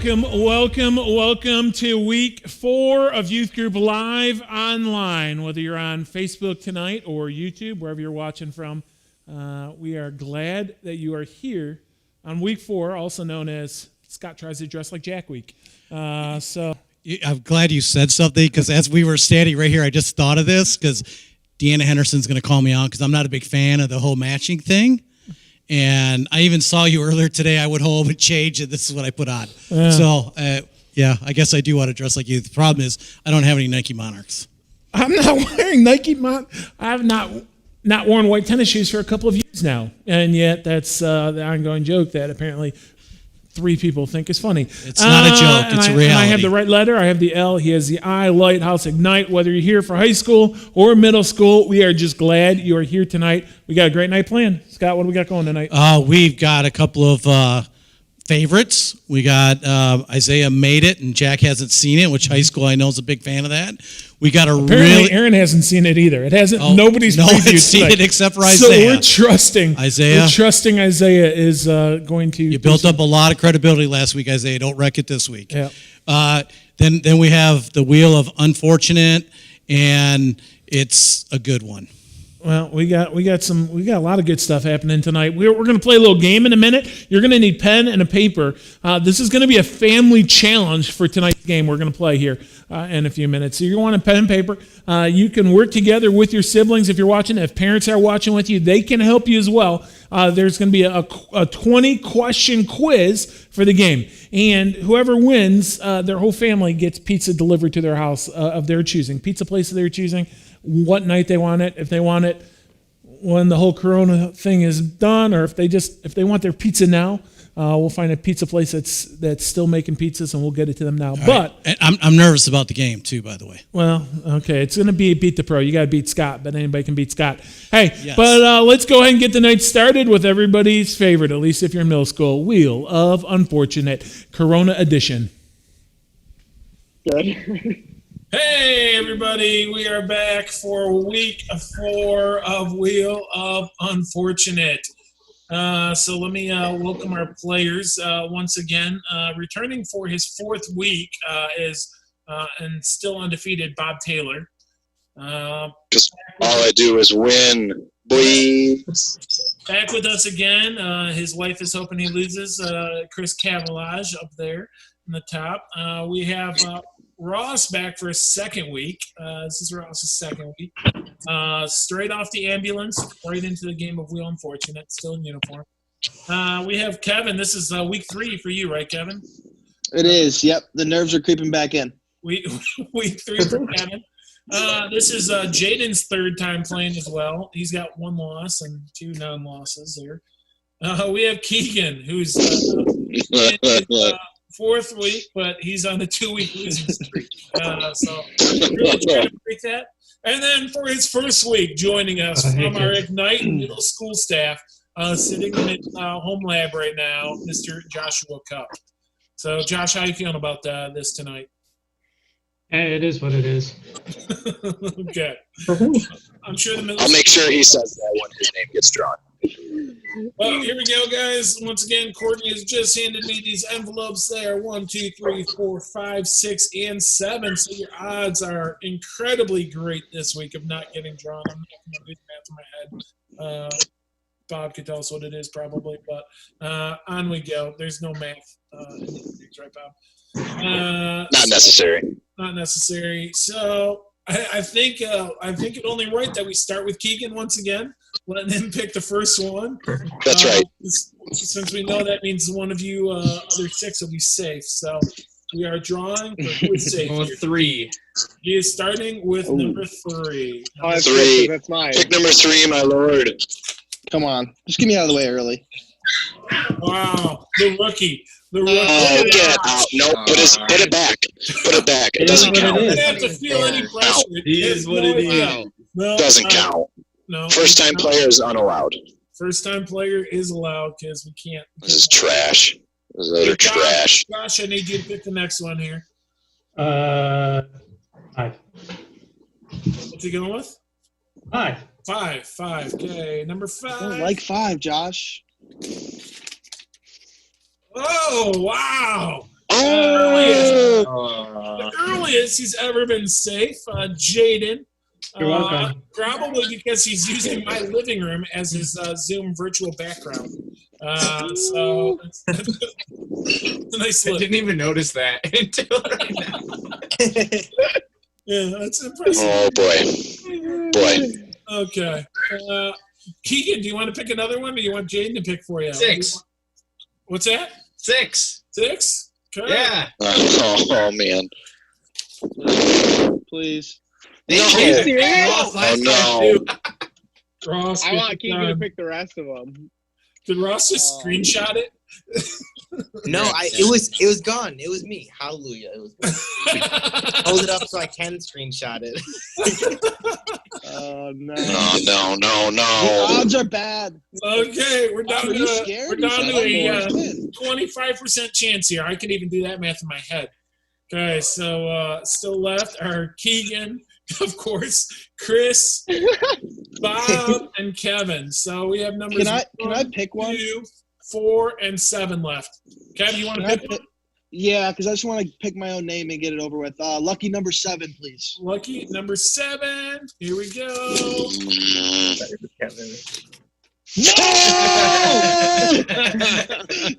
Welcome to week 4 of Youth Group Live online. Whether you're on Facebook tonight or YouTube, wherever you're watching from, we are glad that you are here on week 4, also known as Scott Tries to Dress Like Jack Week. I'm glad you said something, because as we were standing right here, I just thought of this, because Deanna Henderson's going to call me out because I'm not a big fan of the whole matching thing. And I even saw you earlier today. I went home and changed, and this is what I put on. So, I guess I do want to dress like you. The problem is I don't have any Nike Monarchs. I'm not wearing Nike Monarchs. I have not worn white tennis shoes for a couple of years now. And yet that's the ongoing joke that apparently 3 people think is funny. It's not a joke. It's a reality. And I have the right letter. I have the L. He has the I. Lighthouse Ignite. Whether you're here for high school or middle school, we are just glad you are here tonight. We got a great night planned. Scott, what do we got going tonight? We've got a couple of favorites. We got Isaiah Made It, and Jack hasn't seen it, which high school I know is a big fan of that. We got Apparently Aaron hasn't seen it either. It hasn't. Nobody's seen it except for Isaiah. So we're trusting Isaiah. Isaiah is going to. You built up a lot of credibility last week, Isaiah. Don't wreck it this week. Yeah. Then we have the Wheel of Unfortunate, and it's a good one. Well, we got a lot of good stuff happening tonight. We're going to play a little game in a minute. You're going to need pen and a paper. This is going to be a family challenge for tonight's game we're going to play here in a few minutes. So you want a pen and paper. You can work together with your siblings if you're watching. If parents are watching with you, they can help you as well. There's going to be a 20-question quiz for the game. And whoever wins, their whole family gets pizza delivered to their house of their choosing. Pizza place of their choosing. What night they want it, if they want it when the whole Corona thing is done, or if they want their pizza now, we'll find a pizza place that's still making pizzas, and we'll get it to them now. But I'm nervous about the game too, by the way. Well, okay, it's going to be beat the pro. You got to beat Scott, but anybody can beat Scott. Hey, yes. But let's go ahead and get the night started with everybody's favorite, at least if you're in middle school, Wheel of Unfortunate, Corona edition. Good. Hey, everybody, we are back for week 4 of Wheel of Unfortunate. So let me welcome our players once again. Returning for his 4th week is and still undefeated Bob Taylor. Because all I do is win, please. Back with us again. His wife is hoping he loses. Chris Cavalage up there in the top. We have Ross back for a 2nd week. This is Ross's 2nd week. Straight off the ambulance, right into the game of Wheel Unfortunate, still in uniform. We have Kevin. This is week 3 for you, right, Kevin? It is. Yep. The nerves are creeping back in. Week 3 for Kevin. This is Jaden's 3rd time playing as well. He's got 1 loss and 2 non-losses here. We have Keegan, who's in 4th week, but he's on the 2-week losing streak. So really trying to break that. And then for his 1st week, joining us from our Ignite middle school staff, sitting in his home lab right now, Mr. Joshua Cup. So, Josh, how you feeling about this tonight? Hey, it is what it is. Okay. I'm sure I'll make sure he says that when his name gets drawn. Well, here we go, guys. Once again, Courtney has just handed me these envelopes. They are 1, 2, 3, 4, 5, 6, and 7. So your odds are incredibly great this week of not getting drawn. I'm not going to do the math in my head. Bob could tell us what it is probably, but on we go. There's no math in these things, right, Bob? Not necessary. Not necessary. So I think it's only right that we start with Keegan once again. Letting him pick the first one. That's right. Since we know that means one of you other 6 will be safe. So we are drawing for who is safe. 3. He is starting with number 3. 3. That's mine. Pick number 3, my lord. Come on. Just get me out of the way early. Wow. The rookie. Oh, get out. No, put it back. Put it back. It doesn't count. You don't have to feel any pressure. It is what it is. No, doesn't count. No. First-time player is unallowed. First-time player is allowed because we can't. This is trash. This is utter trash. Josh, I need you to pick the next one here. 5. What's he going with? 5. 5. Okay, number 5. I don't like 5, Josh. Oh, wow. Oh, the earliest he's ever been safe, Jaden. You're welcome. Probably because he's using my living room as his Zoom virtual background. So it's a nice I look. didn't even notice that until right now. Yeah, that's impressive. Oh boy. Okay. Keegan, do you want to pick another one, or do you want Jaden to pick for you? 6. What's that? 6. 6? Okay. Yeah. Oh man. Please. No. Ross Oh last time, no. too. Ross, I want Keegan to done. pick the rest of them. Did Ross just screenshot it? No, it was gone. It was me. Hallelujah. It was gone. Hold it up so I can screenshot it. Oh no. No. The odds are bad. Okay, we're down Are to you scared? we're down to You a said it. 25% chance here. I can even do that math in my head. Okay, so still left are Keegan, of course, Chris, Bob, and Kevin. So we have numbers. Can I pick one? 2, 4, and 7 left. Kevin, you want to Can I pick one? Yeah, because I just want to pick my own name and get it over with. Lucky number 7, please. Lucky number 7. Here we go. Kevin. No!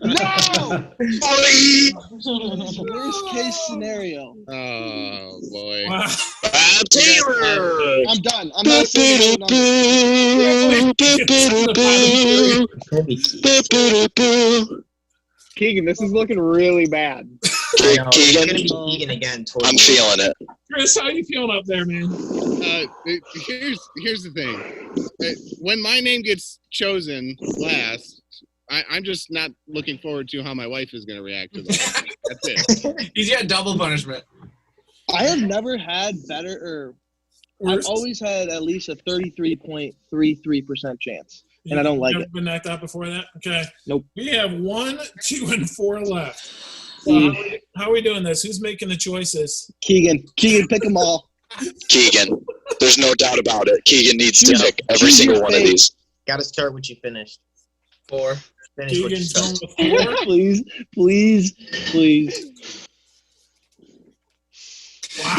No! Worst case scenario. Oh boy. Wow. Taylor. I'm done. I'm not saying no number. Keegan, this is looking really bad. I know. It's Keegan? gonna be Keegan again. Towards I'm the feeling it. Chris, how you feeling up there, man? Here's the thing. When my name gets chosen last, I'm just not looking forward to how my wife is going to react to that. That's it. He's got double punishment. I have never had better, or I've always had at least a 33.33% chance. And I don't like Never it. been knocked out before that? Okay. Nope. We have 1, 2, and 4 left. So how are we doing this? Who's making the choices? Keegan, pick them all. Keegan. There's no doubt about it. Keegan needs to Choose- pick every choose single your one of fate. these. Gotta start what you finished. 4. Finish what you Keegan's going started. with 4. Please. Wow.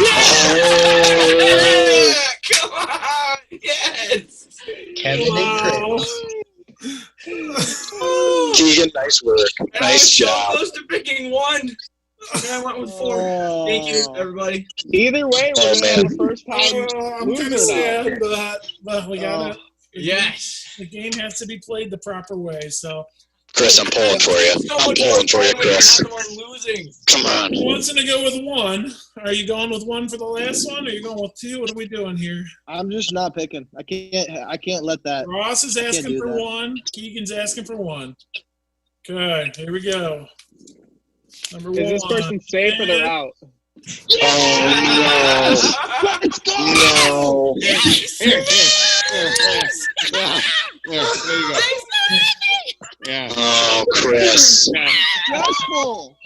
Come on! Yes! Kevin and Chris. Keegan, nice work. And I Nice was so job. close to picking 1. And I went with 4. Thank you, everybody. Either way, Oh, we're gonna have man. a first time I'm kind of loser now. sad, but we got to. Yes. The game has to be played the proper way. So, Chris, I'm pulling for you. So I'm much pulling for more you, fun when Chris. you're not the one losing. Come on. who wants to go with 1? Are you going with 1 for the last one? Or are you going with 2? What are we doing here? I'm just not picking. I can't let that. Ross is asking do for that. 1. Keegan's asking for 1. Okay, here we go. Number 1. Is this person safe or they're out? Oh, Let's go! no. No. Here. Yeah, there you go. Yeah. Oh, Chris. Yeah. Stressful.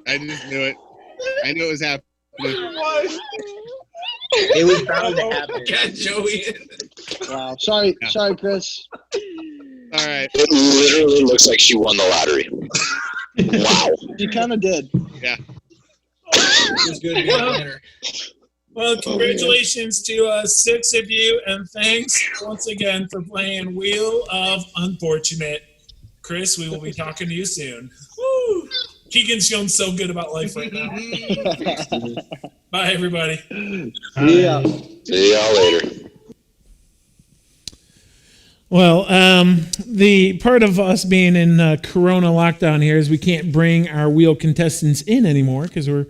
I just knew it. I knew it was happening. It was bound to happen. Got Joey in. Wow. Sorry, Chris. All right. It literally looks like she won the lottery. Wow. You kind of did. Yeah. It was good to be a winner. Well, congratulations to 6 of you, and thanks once again for playing Wheel of Unfortunate. Chris, we will be talking to you soon. Woo! Keegan's feeling so good about life right now. Bye, everybody. Yeah. See y'all later. Well, the part of us being in Corona lockdown here is we can't bring our wheel contestants in anymore because we're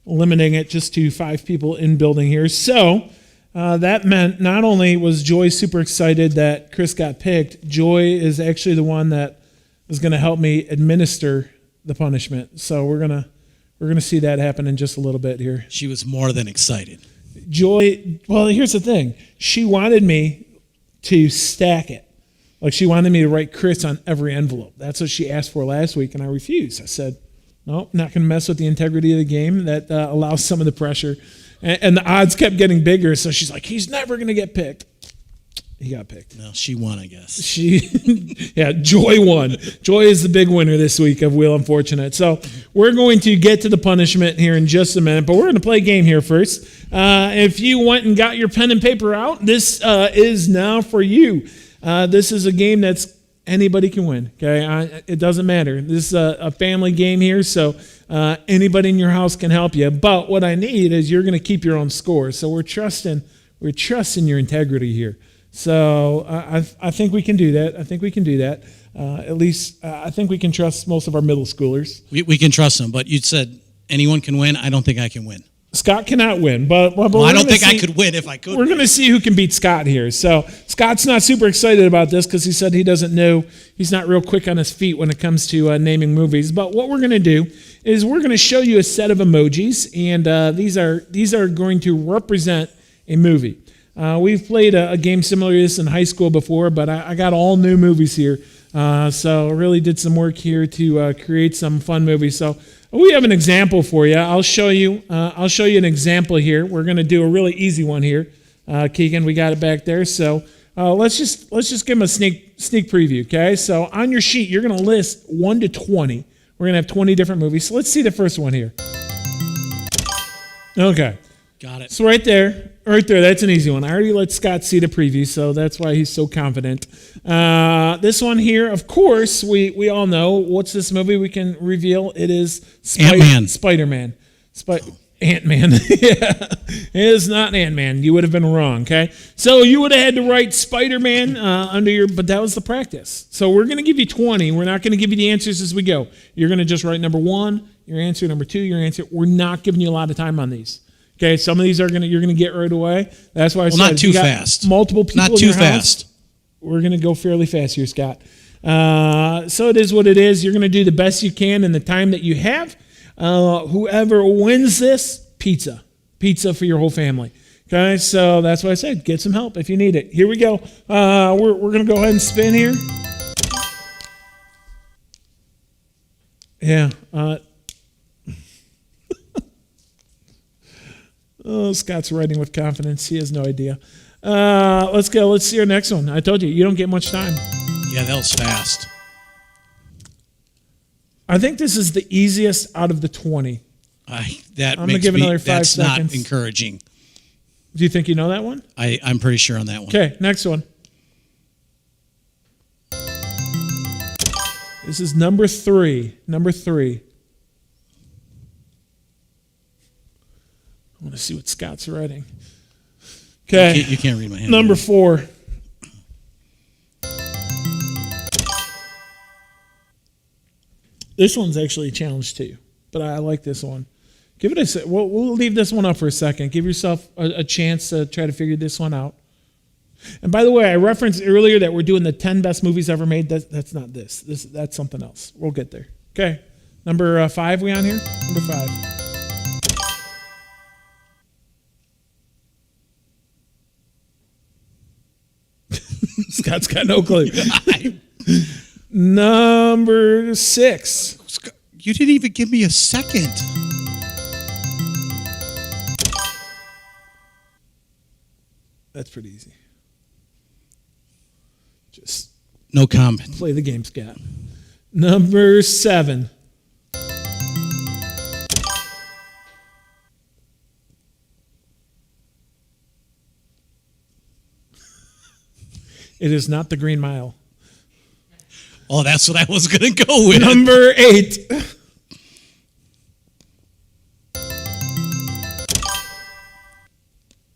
limiting it just to 5 people in building here. So that meant not only was Joy super excited that Chris got picked, Joy is actually the one that is going to help me administer the punishment. So we're gonna see that happen in just a little bit here. She was more than excited. Joy, well, here's the thing. She wanted me to stack it. Like she wanted me to write Chris on every envelope. That's what she asked for last week, and I refused. I said, no, not going to mess with the integrity of the game. That allows some of the pressure. And the odds kept getting bigger, so she's like, he's never going to get picked. He got picked. No, she won, I guess. Yeah, Joy won. Joy is the big winner this week of Wheel Unfortunate. So we're going to get to the punishment here in just a minute, but we're going to play a game here first. If you went and got your pen and paper out, this is now for you. This is a game that's anybody can win. Okay, it doesn't matter. This is a family game here, so anybody in your house can help you. But what I need is you're going to keep your own score. So we're trusting your integrity here. So I think we can do that. At least I think we can trust most of our middle schoolers. We can trust them, but you said anyone can win. I don't think I can win. Scott cannot win, but I don't think I could win if I could. We're going to see who can beat Scott here. So Scott's not super excited about this because he said he doesn't know. He's not real quick on his feet when it comes to naming movies. But what we're going to do is we're going to show you a set of emojis, and these are going to represent a movie. We've played a game similar to this in high school before, but I got all new movies here. So I really did some work here to create some fun movies. So we have an example for you. I'll show you an example here. We're going to do a really easy one here. Keegan, we got it back there. So let's just give them a sneak preview, okay? So on your sheet, you're going to list 1 to 20. We're going to have 20 different movies. So let's see the first one here. Okay. Got it. So right there, that's an easy one. I already let Scott see the preview, so that's why he's so confident. This one here, of course, we all know. What's this movie we can reveal? It is Ant-Man. Spider-Man. Ant-Man. Yeah. It is not Ant-Man. You would have been wrong, okay? So you would have had to write Spider-Man but that was the practice. So we're going to give you 20. We're not going to give you the answers as we go. You're going to just write number 1, your answer, number 2, your answer. We're not giving you a lot of time on these. Okay, some of these you're gonna get right away. That's why I said not too fast. Multiple people Not in too your fast. house. We're gonna go fairly fast here, Scott. So it is what it is. You're gonna do the best you can in the time that you have. Whoever wins this, pizza for your whole family. Okay, so that's why I said get some help if you need it. Here we go. We're gonna go ahead and spin here. Yeah. Oh, Scott's writing with confidence. He has no idea. Let's go. Let's see our next one. I told you, you don't get much time. Yeah, that was fast. I think this is the easiest out of the 20. I'm gonna give another 5 that's seconds. not encouraging. Do you think you know that one? I'm pretty sure on that one. Okay, next one. This is number 3. Number 3. I want to see what Scott's writing. Okay. You can't read my hand. Number 4. This one's actually a challenge too, but I like this one. Give it a. We'll leave this one up for a second. Give yourself a chance to try to figure this one out. And by the way, I referenced earlier that we're doing the 10 best movies ever made. That's not this. That's something else. We'll get there. Okay. Number 5. We on here? Number 5. Scott's got no clue. Number 6. You didn't even give me a second. That's pretty easy. Just no comment. Play the game, Scott. Number 7. It is not the Green Mile. Oh, that's what I was going to go with. Number 8.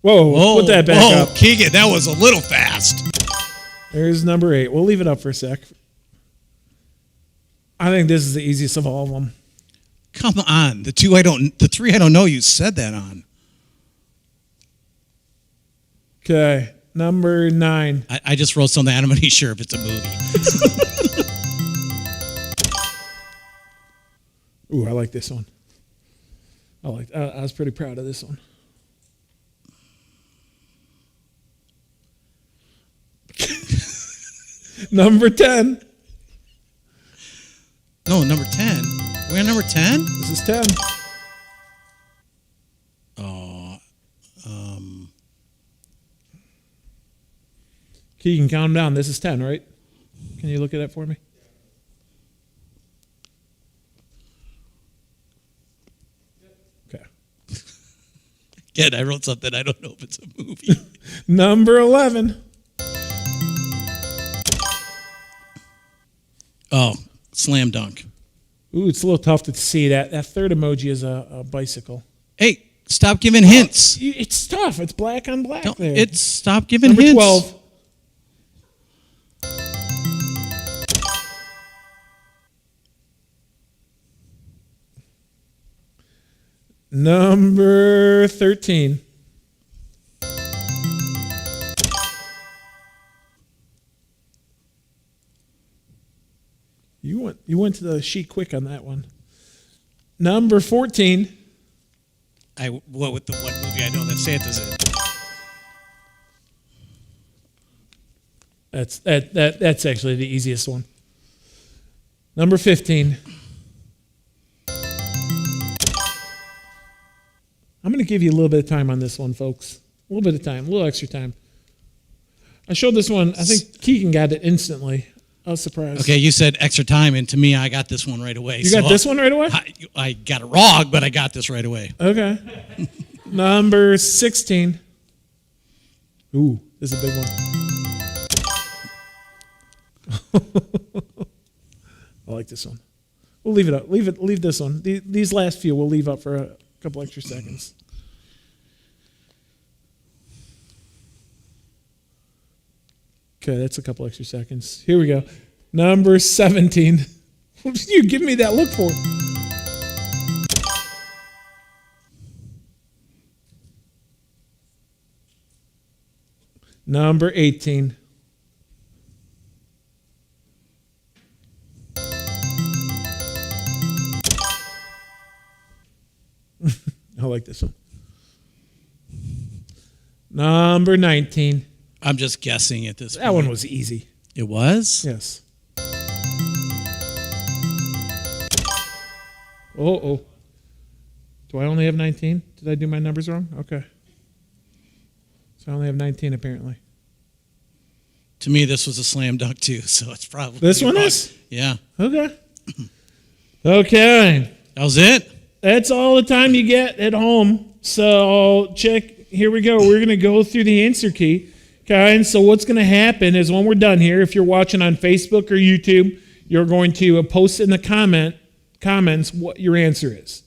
Whoa, put that back up. Keegan, that was a little fast. There's number 8. We'll leave it up for a sec. I think this is the easiest of all of them. Come on. The 3 I don't know you said that on. Okay. Number 9. I just wrote something. I'm not even sure if it's a movie. Ooh, I like this one. I was pretty proud of this one. Number 10. No, number 10. We're on number 10? This is 10. Okay, you can count them down. This is 10, right? Can you look at that for me? Okay. Again, I wrote something. I don't know if it's a movie. Number 11. Oh, slam dunk. Ooh, it's a little tough to see that. That third emoji is a bicycle. Hey, stop giving hints. It's tough. It's black on black there. It's stop giving Number hints. 12. Number 13. You went to the sheet quick on that one. Number 14. What with the one movie I know that Santa's in? That's actually the easiest one. Number 15. I'm going to give you a little bit of time on this one, folks. A little bit of time, a little extra time. I showed this one. I think Keegan got it instantly. I was surprised. Okay, you said extra time, and to me, I got this one right away. You got this one right away? I got it wrong, but I got this right away. Okay. Number 16. Ooh, this is a big one. I like this one. We'll leave it up. Leave this one. These last few we'll leave up for a couple extra seconds. Okay, that's a couple extra seconds. Here we go. Number 17. What did you give me that look for? Number 18. I like this one. Number 19. I'm just guessing at this point. That one was easy. It was? Yes. Oh. Do I only have 19? Did I do my numbers wrong? Okay. So I only have 19 apparently. To me, this was a slam dunk too, so it's probably This one wrong. is? Yeah. Okay. Okay. That was it? That's all the time you get at home. So check. Here we go. We're going to go through the answer key. Okay, and so what's going to happen is when we're done here, if you're watching on Facebook or YouTube, you're going to post in the comments what your answer is.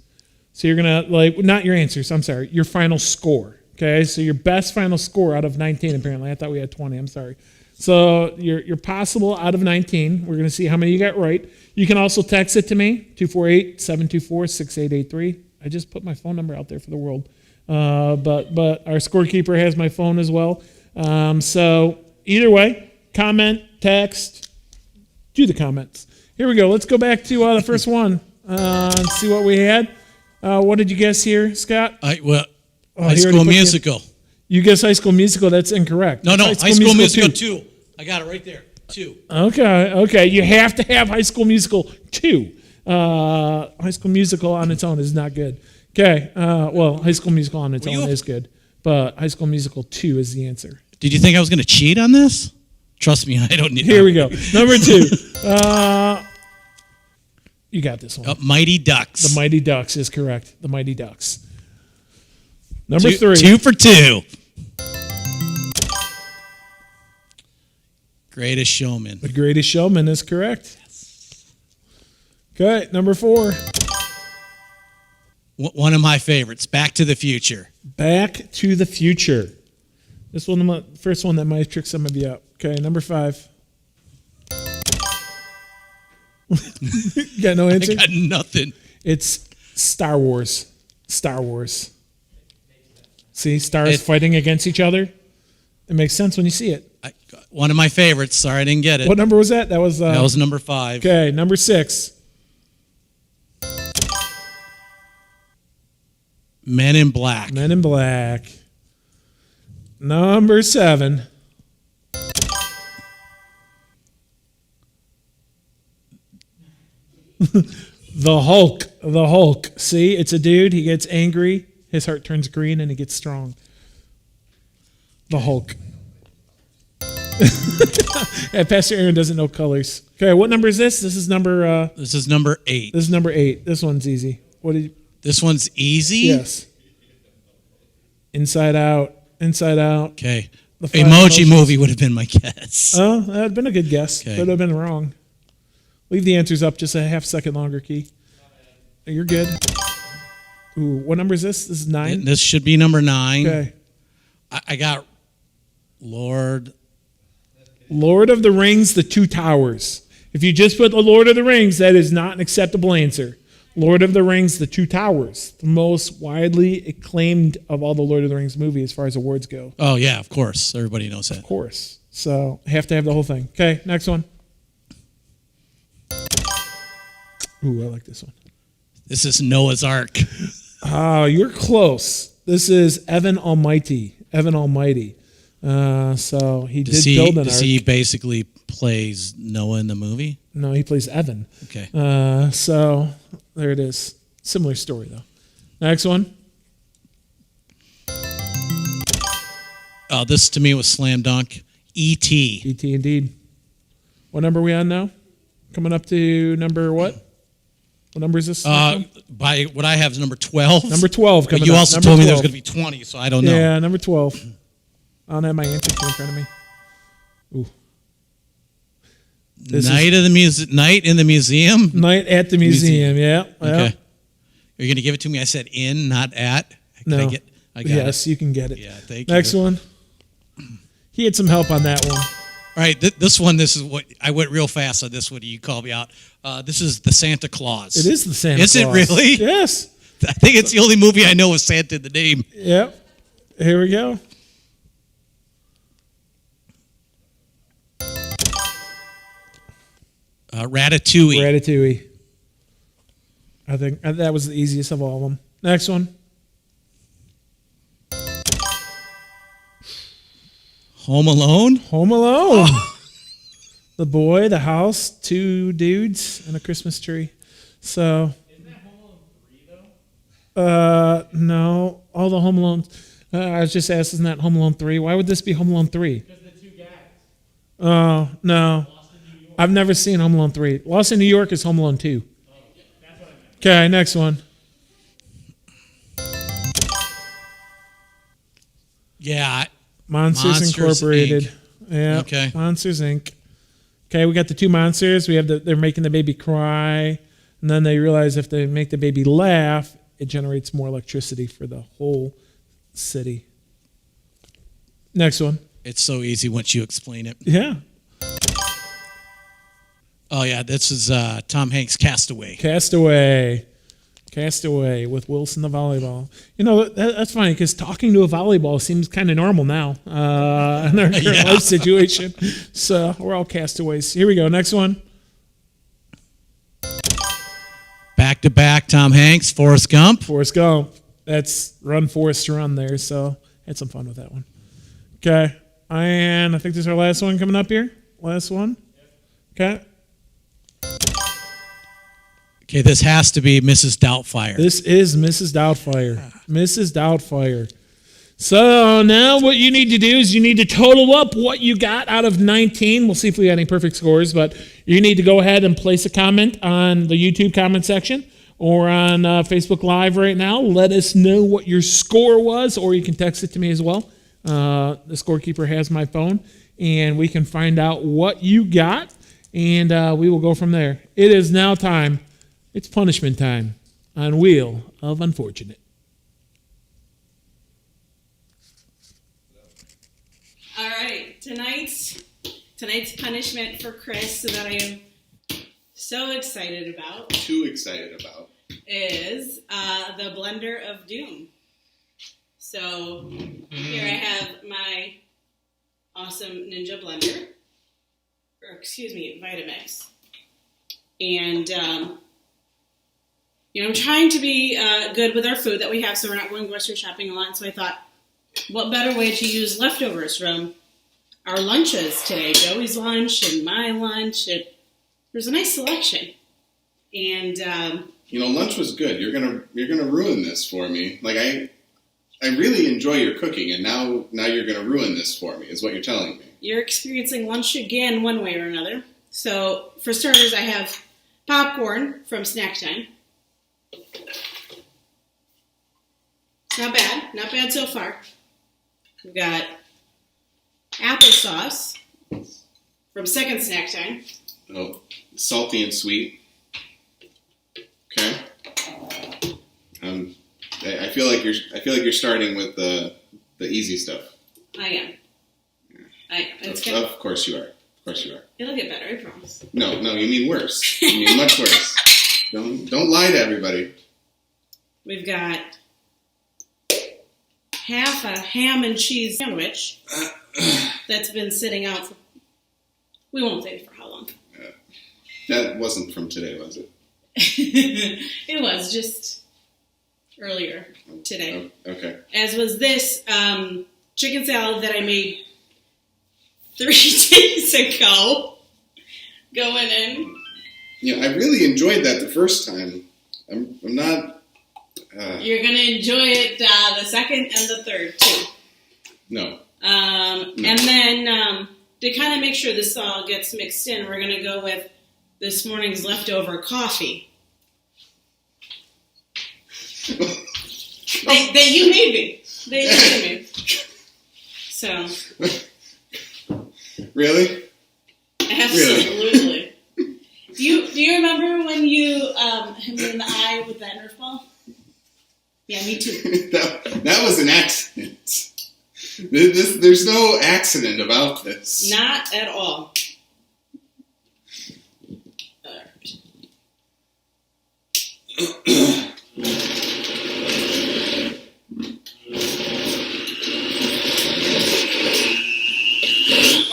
So you're going to, not your answers, I'm sorry, your final score. Okay, so your best final score out of 19, apparently. I thought we had 20, I'm sorry. So your possible out of 19, we're going to see how many you got right. You can also text it to me, 248-724-6883. I just put my phone number out there for the world. But our scorekeeper has my phone as well. So either way, comment, text, do the comments. Here we go. Let's go back to the first one and see what we had. What did you guess here, Scott? High School Musical. You guess High School Musical. That's incorrect. No, High School Musical 2. I got it right there. 2. Okay. You have to have High School Musical 2. High School Musical on its own is not good. Okay. High School Musical on its own is good. But High School Musical 2 is the answer. Did you think I was going to cheat on this? Trust me, I don't need. Here we go. Number 2. You got this one. Mighty Ducks. The Mighty Ducks is correct. The Mighty Ducks. Number 3. 2 for 2. Greatest Showman. The Greatest Showman is correct. Okay. Number 4. One of my favorites, Back to the Future. Back to the Future. This one, the first one that might trick some of you up. Okay, number 5. You got no answer? I got nothing. It's Star Wars. Star Wars. See, stars fighting against each other. It makes sense when you see it. One of my favorites. Sorry, I didn't get it. What number was that? That was number 5. Okay, number 6. Men in Black. Men in Black. Number 7. The Hulk. The Hulk. See, it's a dude. He gets angry. His heart turns green and he gets strong. The Hulk. Yeah, Pastor Aaron doesn't know colors. Okay, what number is this? This is number 8. This is number 8. This one's easy. What did you This one's easy? Yes. Inside Out. Inside Out. Okay. The Five Emoji Emotions. Movie would have been my guess. Oh, that would have been a good guess. Okay. But it would have been wrong. Leave the answers up just a half second longer, Key. You're good. Ooh, what number is this? This is 9? This should be number 9. Okay. I got Lord Lord of the Rings, The Two Towers. If you just put the Lord of the Rings, that is not an acceptable answer. Lord of the Rings, The Two Towers. The most widely acclaimed of all the Lord of the Rings movies as far as awards go. Oh, yeah, of course. Everybody knows that. Of course. So, have to have the whole thing. Okay, next one. Ooh, I like this one. This is Noah's Ark. Oh, you're close. This is Evan Almighty. Evan Almighty. So he did build an ark. He basically plays Noah in the movie? No, he plays Evan. Okay. So there it is. Similar story, though. Next one. Oh, this to me was slam dunk. E.T. E.T. indeed. What number are we on now? Coming up to number what? What number is this? By what I have is number 12. Number 12 coming But you up. also Number told me there 12. was going to be 20, so I don't know. Yeah, number 12. I don't have my answer key in front of me. Ooh. Night in the museum. Night at the museum. Yeah. Okay. Are you going to give it to me? I said in, not at. No. I got Yes, it. you can get it. Yeah, thank you. Next one. He had some help on that one. All right, this one. This is what I went real fast on. This one, you called me out. This is the Santa Claus. It is the Santa Is Claus. it really? Yes. I think it's the only movie I know with Santa in the name. Yep. Here we go. Ratatouille. Ratatouille. I think that was the easiest of all of them. Next one. Home Alone. Home Alone. The boy, the house, 2 dudes, and a Christmas tree. So. Isn't that Home Alone 3 though? No. All the Home Alone. I was just asked, isn't that Home Alone 3? Why would this be Home Alone 3? Because the 2 guys. Oh, no. I've never seen Home Alone 3. Lost in New York is Home Alone 2. That's what I meant. Okay, next one. Yeah. Monsters Incorporated. Inc. Yeah. Okay. Monsters Inc. Okay, we got the 2 monsters. We have they're making the baby cry, and then they realize if they make the baby laugh, it generates more electricity for the whole city. Next one. It's so easy once you explain it. Yeah. Oh yeah, this is Tom Hanks' Castaway. Castaway with Wilson the volleyball. You know, that's funny because talking to a volleyball seems kind of normal now in our current life situation. So we're all castaways. Here we go. Next one. Back to back, Tom Hanks, Forrest Gump. Forrest Gump. That's Run Forrest Run there. So had some fun with that one. Okay. And I think this is our last one coming up here. Last one. Okay. Okay, this has to be Mrs. Doubtfire. This is Mrs. Doubtfire. Mrs. Doubtfire. So now what you need to do is you need to total up what you got out of 19. We'll see if we got any perfect scores, but you need to go ahead and place a comment on the YouTube comment section or on Facebook Live right now. Let us know what your score was, or you can text it to me as well. The scorekeeper has my phone, and we can find out what you got, and we will go from there. It is now time. It's punishment time on Wheel of Unfortunate. All right, tonight's punishment for Chris that I am so excited about. Too excited about. Is the Blender of Doom. So here I have my awesome Ninja blender, or excuse me, Vitamix, and I'm trying to be good with our food that we have, so we're not going grocery shopping a lot. So I thought, what better way to use leftovers from our lunches today? Joey's lunch and my lunch. There's a nice selection, and lunch was good. You're gonna ruin this for me. Like I really enjoy your cooking, and now you're going to ruin this for me, is what you're telling me. You're experiencing lunch again one way or another. So, for starters, I have popcorn from Snack Time. Not bad. Not bad so far. We've got applesauce from Second Snack Time. Oh, salty and sweet. Okay. I feel like you're starting with the easy stuff. I am. Of course you are. Of course you are. It'll get better, I promise. No, you mean worse. You mean much worse. Don't lie to everybody. We've got half a ham and cheese sandwich that's been sitting out for, we won't say for how long. That wasn't from today, was it? It was just earlier today. Oh, okay. As was this chicken salad that I made 3 days ago. Going in. Yeah, I really enjoyed that the first time. I'm not. You're gonna enjoy it the second and the third too. No. No. And then to kind of make sure this all gets mixed in, we're gonna go with this morning's leftover coffee. That you made me. They made me. So. Really? Absolutely. Really? Do you remember when you hit me in the eye with that Nerf ball? Yeah, me too. that was an accident. There's no accident about this. Not at all.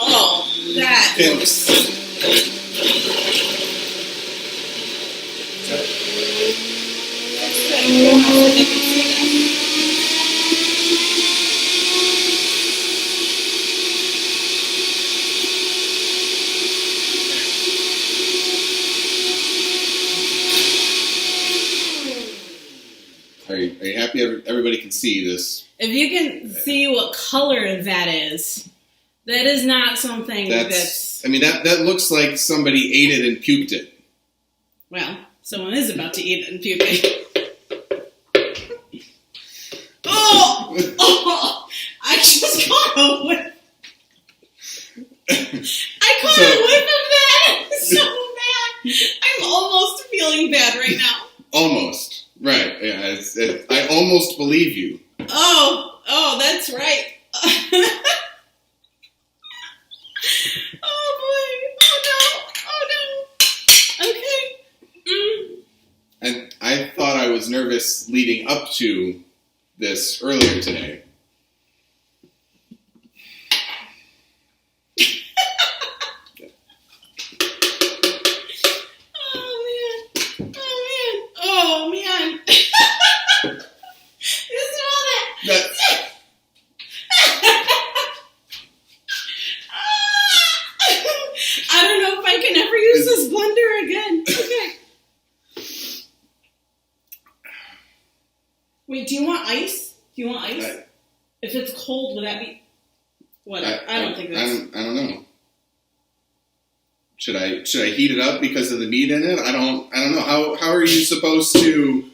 Oh, that looks. Are you happy everybody can see this? If you can see what color that is not something that's... I mean, that looks like somebody ate it and puked it. Well, someone is about to eat it and puke it. Oh! I just caught a whiff. I caught a whiff of that. It's so bad. I'm almost feeling bad right now. Almost. Right. Yeah. I almost believe you. Oh, that's right. Oh boy. Oh no. Okay. And I thought I was nervous leading up to this earlier today. Oh man. You smell that? I don't know if I can ever use this blender again. Okay. Wait, do you want ice? If it's cold, would that be... Whatever. I don't think that's... I don't know. Should I heat it up because of the meat in it? I don't know. How are you supposed to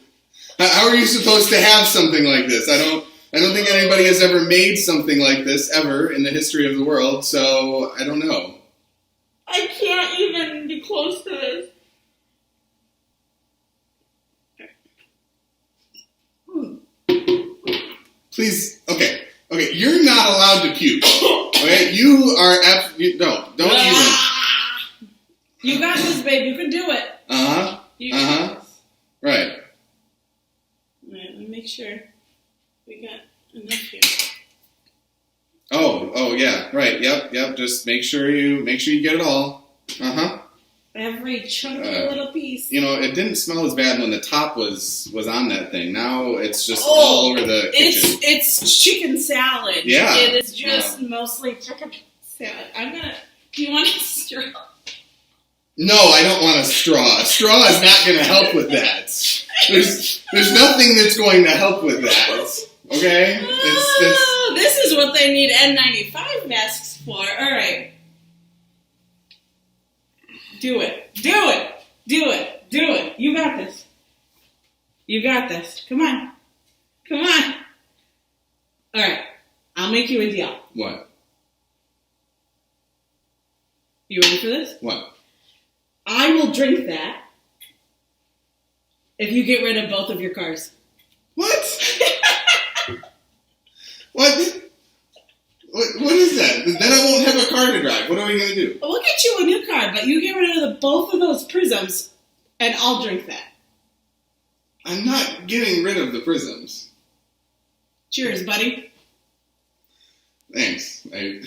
have something like this? I don't think anybody has ever made something like this ever in the history of the world, so I don't know. I can't even be close to this. Please, okay, you're not allowed to puke. Okay, you are don't even. You got this, babe. You can do it. Right. Alright, let me make sure we got enough here. Oh yeah, right. Yep. Just make sure you get it all. Every chunky little piece. You know, it didn't smell as bad when the top was on that thing. Now it's just all over the kitchen. It's chicken salad. Yeah. It is just mostly chicken salad. Do you want a straw? No, I don't want a straw. A straw is not going to help with that. There's nothing that's going to help with that. Okay? Oh, this is what they need N95 masks for. All right. Do it. Do it. Do it. Do it. You got this. You got this. Come on. Come on. All right. I'll make you a deal. What? You ready for this? What? I will drink that if you get rid of both of your cars. What? What? What is that? Then I won't have a car to drive. What are we going to do? We'll get you a new car, but you get rid of both of those prisms, and I'll drink that. I'm not getting rid of the prisms. Cheers, buddy. Thanks. I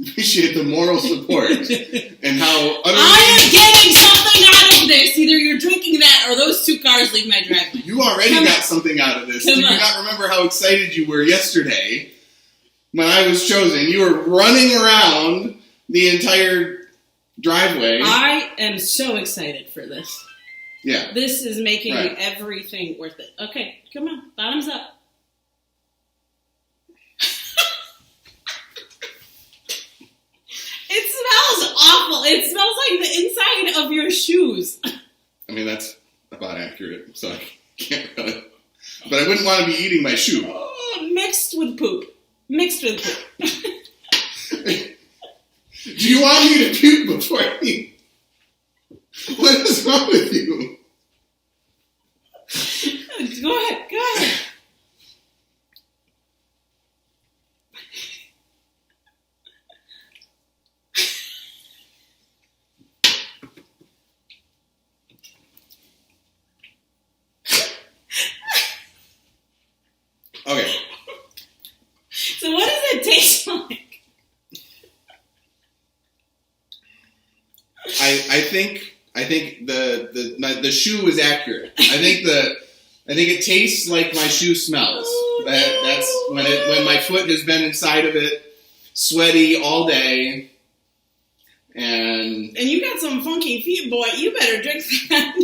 appreciate the moral support and how utterly... I am getting something out of this. Either you're drinking that or those two cars leave my driveway. You already got something out of this. Do you not remember how excited you were yesterday when I was chosen? You were running around the entire driveway. I am so excited for this. Yeah. This is making everything worth it. Okay, come on. Bottoms up. It smells awful. It smells like the inside of your shoes. I mean, that's about accurate, so I can't really... But I wouldn't want to be eating my shoe. Oh, mixed with poop. Mixed with poop. Do you want me to puke before you... What is wrong with you? Go ahead. Go ahead. Okay. So what does it taste like? I think the shoe is accurate. I think it tastes like my shoe smells. Oh, That's when my foot has been inside of it, sweaty all day, and you got some funky feet, boy. You better drink that.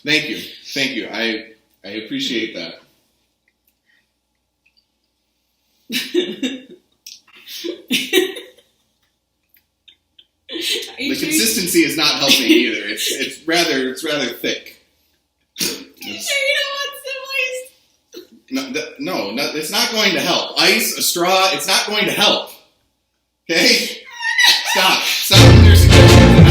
Thank you. I appreciate that. The consistency is not helping either. It's rather thick. You sure you don't want some ice? No, it's not going to help. Ice, a straw, it's not going to help. Okay? Stop with your suggestions.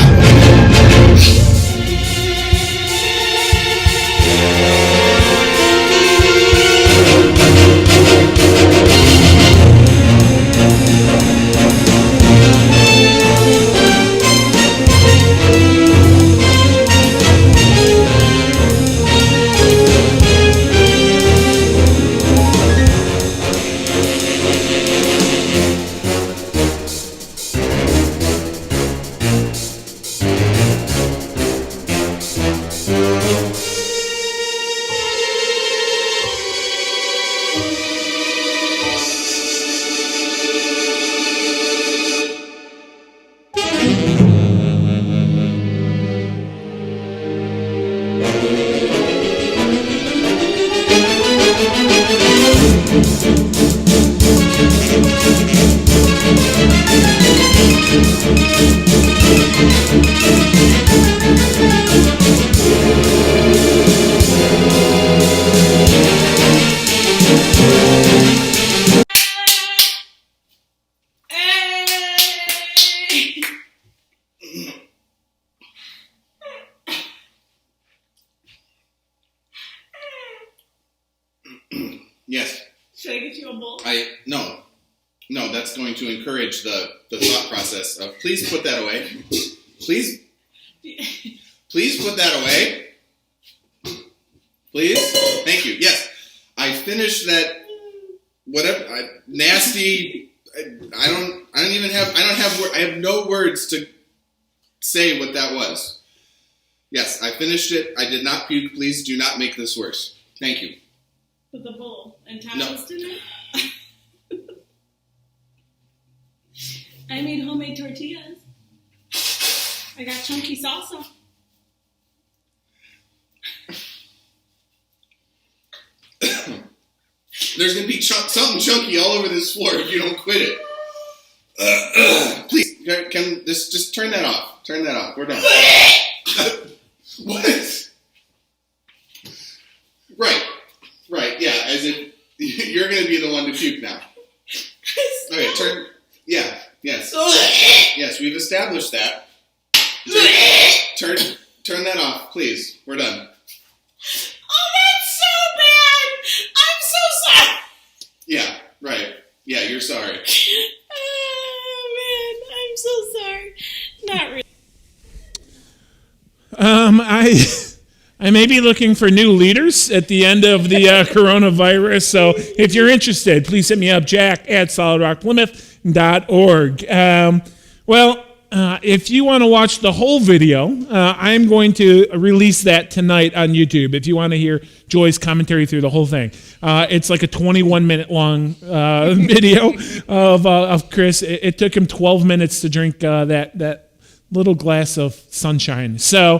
Yes. Should I get you a bowl? No, that's going to encourage the thought process of please put that away. Please put that away. Please. Thank you. Yes. I finished that whatever nasty I have no words to say what that was. Yes, I finished it. I did not puke. Please do not make this worse. Thank you. With the bowl and tacos tonight? I made homemade tortillas. I got chunky salsa. There's gonna be something chunky all over this floor if you don't quit it. Please, can this just turn that off? Turn that off. We're done. What? Right. Yeah, as if you're gonna be the one to puke now. Okay, turn. Yeah. Yes. Yes, we've established that. Turn that off, please. We're done. Oh, that's so bad. I'm so sorry. Yeah, right. Yeah, you're sorry. Oh, man, I'm so sorry. Not really. I may be looking for new leaders at the end of the coronavirus. So if you're interested, please hit me up, jack@solidrockplymouth.org. If you want to watch the whole video, I'm going to release that tonight on YouTube. If you want to hear Joy's commentary through the whole thing, it's like a 21-minute long video of Chris. It took him 12 minutes to drink that little glass of sunshine. So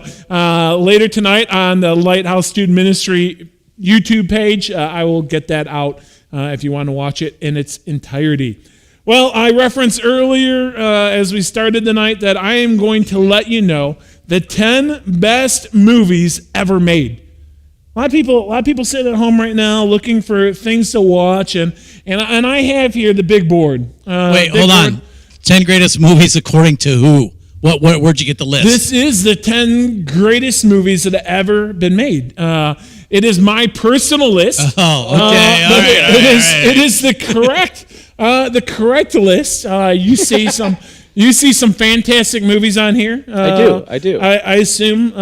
later tonight on the Lighthouse Student Ministry YouTube page, I will get that out if you want to watch it in its entirety. Well, I referenced earlier as we started the night that I am going to let you know the 10 best movies ever made. A lot of people sit at home right now looking for things to watch, and I have here the big board. Wait, hold on. 10 greatest movies according to who? Where'd you get the list? This is the 10 greatest movies that have ever been made. It is my personal list. Oh, okay. It is the correct list. You see some fantastic movies on here. I do. I assume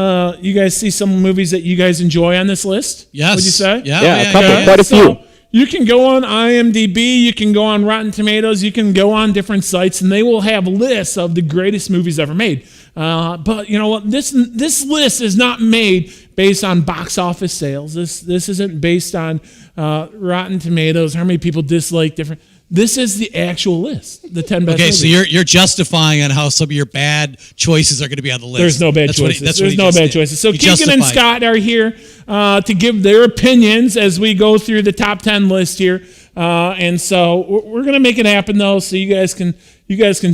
you guys see some movies that you guys enjoy on this list. Yes. Would you say? Yeah, quite a few. You can go on IMDb, you can go on Rotten Tomatoes, you can go on different sites, and they will have lists of the greatest movies ever made. But you know what? This list is not made based on box office sales. This isn't based on Rotten Tomatoes, how many people dislike different. This is the actual list, the 10 best movies. So you're justifying on how some of your bad choices are going to be on the list. There's no bad choices. There's no bad choices. So Keegan and Scott are here to give their opinions as we go through the top 10 list here. And so we're going to make it happen, though, so you guys can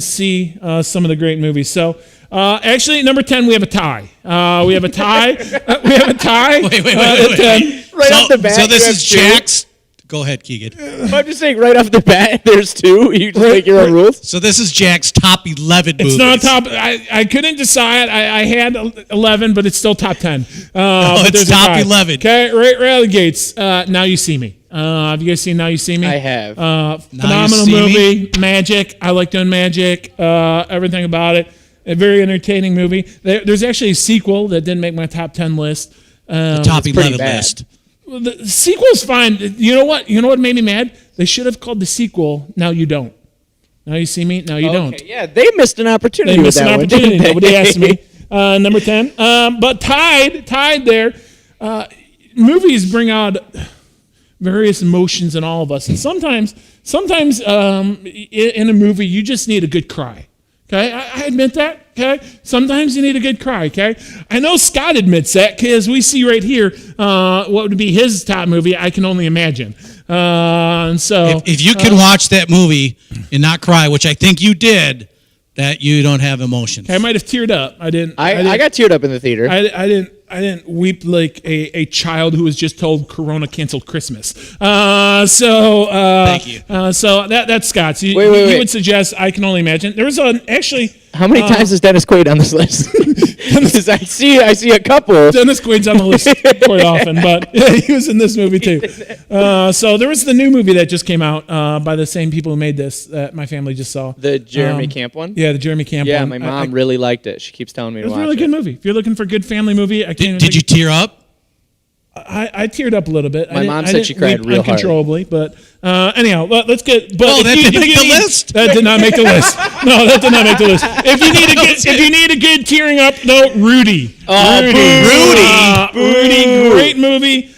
see some of the great movies. So actually, number 10, we have a tie. We have a tie. Wait. Right off the bat. So this is Jack's. Go ahead, Keegan. I'm just saying, right off the bat, there's two. You just make your own rules. So this is Jack's top 11 movies. It's not top. I couldn't decide. I had 11, but it's still top 10. It's top 11. Okay, right out of the gates. Now You See Me. Have you guys seen Now You See Me? I have. Phenomenal movie. Magic. I like doing magic. Everything about it. A very entertaining movie. There's actually a sequel that didn't make my top 10 list. The top 11 list. The sequel's fine. You know what? You know what made me mad? They should have called the sequel Now You Don't. Now You See Me, Now You Don't. Yeah, they missed an opportunity. They missed an opportunity. Nobody asked me. Number 10. But tied there. Movies bring out various emotions in all of us. And sometimes in a movie, you just need a good cry. Okay, I admit that. Okay, sometimes you need a good cry. Okay, I know Scott admits that because we see right here what would be his top movie. I Can Only Imagine. And so, if you can watch that movie and not cry, which I think you did, that you don't have emotions. I might have teared up. I didn't. I got teared up in the theater. I didn't weep like a child who was just told Corona canceled Christmas. Thank you. So that's Scott's. You would suggest I Can Only Imagine. There was actually. How many times is Dennis Quaid on this list? Because I see a couple. Dennis Quaid's on the list quite often, but he was in this movie too. So there was the new movie that just came out by the same people who made this that my family just saw. The Jeremy Camp one? Yeah, the Jeremy Camp one. Yeah, my mom really liked it. She keeps telling me to watch it. It was a really good movie. If you're looking for a good family movie, Did you tear up? I teared up a little bit. My mom said she cried real hard. Uncontrollably, but anyhow, let's get. But that didn't make the list. That did not make the list. No, that did not make the list. If you need a good tearing up, though, Rudy. Rudy, great movie,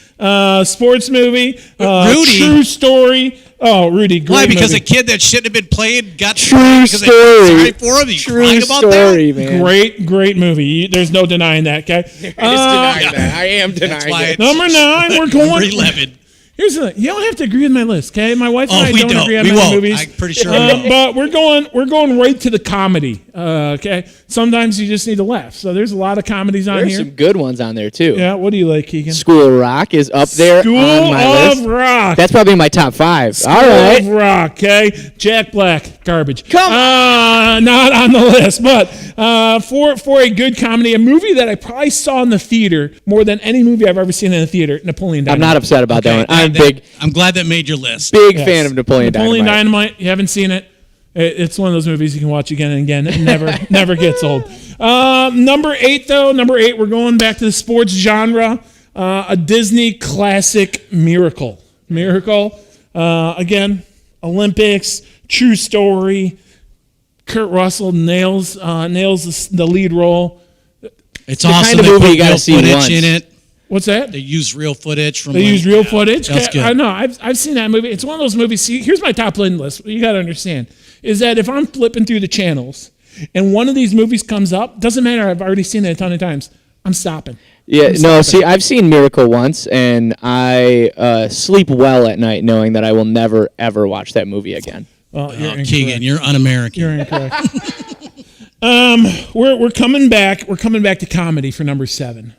sports movie, Rudy, true story. Oh, Rudy, great Why? Because movie. a kid that shouldn't have been playing got true story. Sorry for him. True story, man. Great movie. There's no denying that. Okay. Denying that. I am denying it. Number 9. We're going. Number 11. Here's the thing. You don't have to agree with my list, okay? My wife and I we don't don't. agree on We many won't. movies. I'm pretty sure we won't. But we're going right to the comedy, okay? Sometimes you just need to laugh. So there's a lot of comedies on There's here. some good ones on there too. Yeah, what do you like, Keegan? School of Rock is up there School on my of list. Rock. That's probably my top 5. School All right. of Rock, okay? Jack Black, garbage. Come not on the list, but for a good comedy, a movie that I probably saw in the theater more than any movie I've ever seen in a theater, Napoleon I'm Dynamite. not upset about that one. I'm glad that made your list. Big Yes. fan of Napoleon Dynamite. You haven't seen it? It's one of those movies you can watch again and again. It never gets old. Number 8, though. Number 8, we're going back to the sports genre. A Disney classic, Miracle. Miracle. Again, Olympics, true story. Kurt Russell nails the lead role. It's the awesome. kind of They movie put you gotta real see footage once. in it. What's that? They use real footage from. They use real footage. That's good. I know. I've seen that movie. It's one of those movies. See, here's my top list. What you got to understand is that if I'm flipping through the channels and one of these movies comes up, doesn't matter. I've already seen it a ton of times. I'm stopping. Yeah, I'm no, stopping. see, I've seen Miracle once, and I sleep well at night knowing that I will never, ever watch that movie again. Well, you're incorrect. Keegan, you're un-American. You're incorrect. We're coming back. We're coming back to comedy for number 7.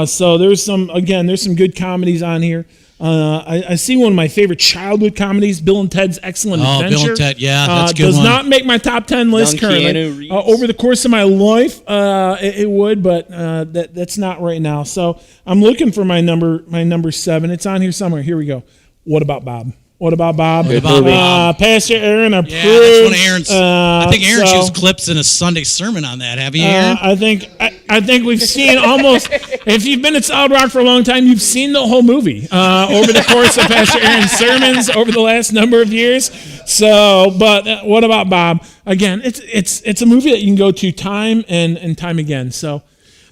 So there's some good comedies on here. I see one of my favorite childhood comedies, Bill and Ted's Excellent Adventure. Bill and Ted, yeah, that's a good does one. not make my top 10 list Young Keanu currently. Reeves. Over the course of my life, it would, but that's not right now. So I'm looking for my number 7. It's on here somewhere. Here we go. What About Bob? What About Bob? What About Bob? Pastor Aaron approved. Yeah, that's one of Aaron's. I think Aaron's so- used clips in a Sunday sermon on that. Have you, Aaron? I think we've seen almost. If you've been at Solid Rock for a long time, you've seen the whole movie over the course of Pastor Aaron's sermons over the last number of years. So, but what about Bob? Again, it's a movie that you can go to time and time again. So.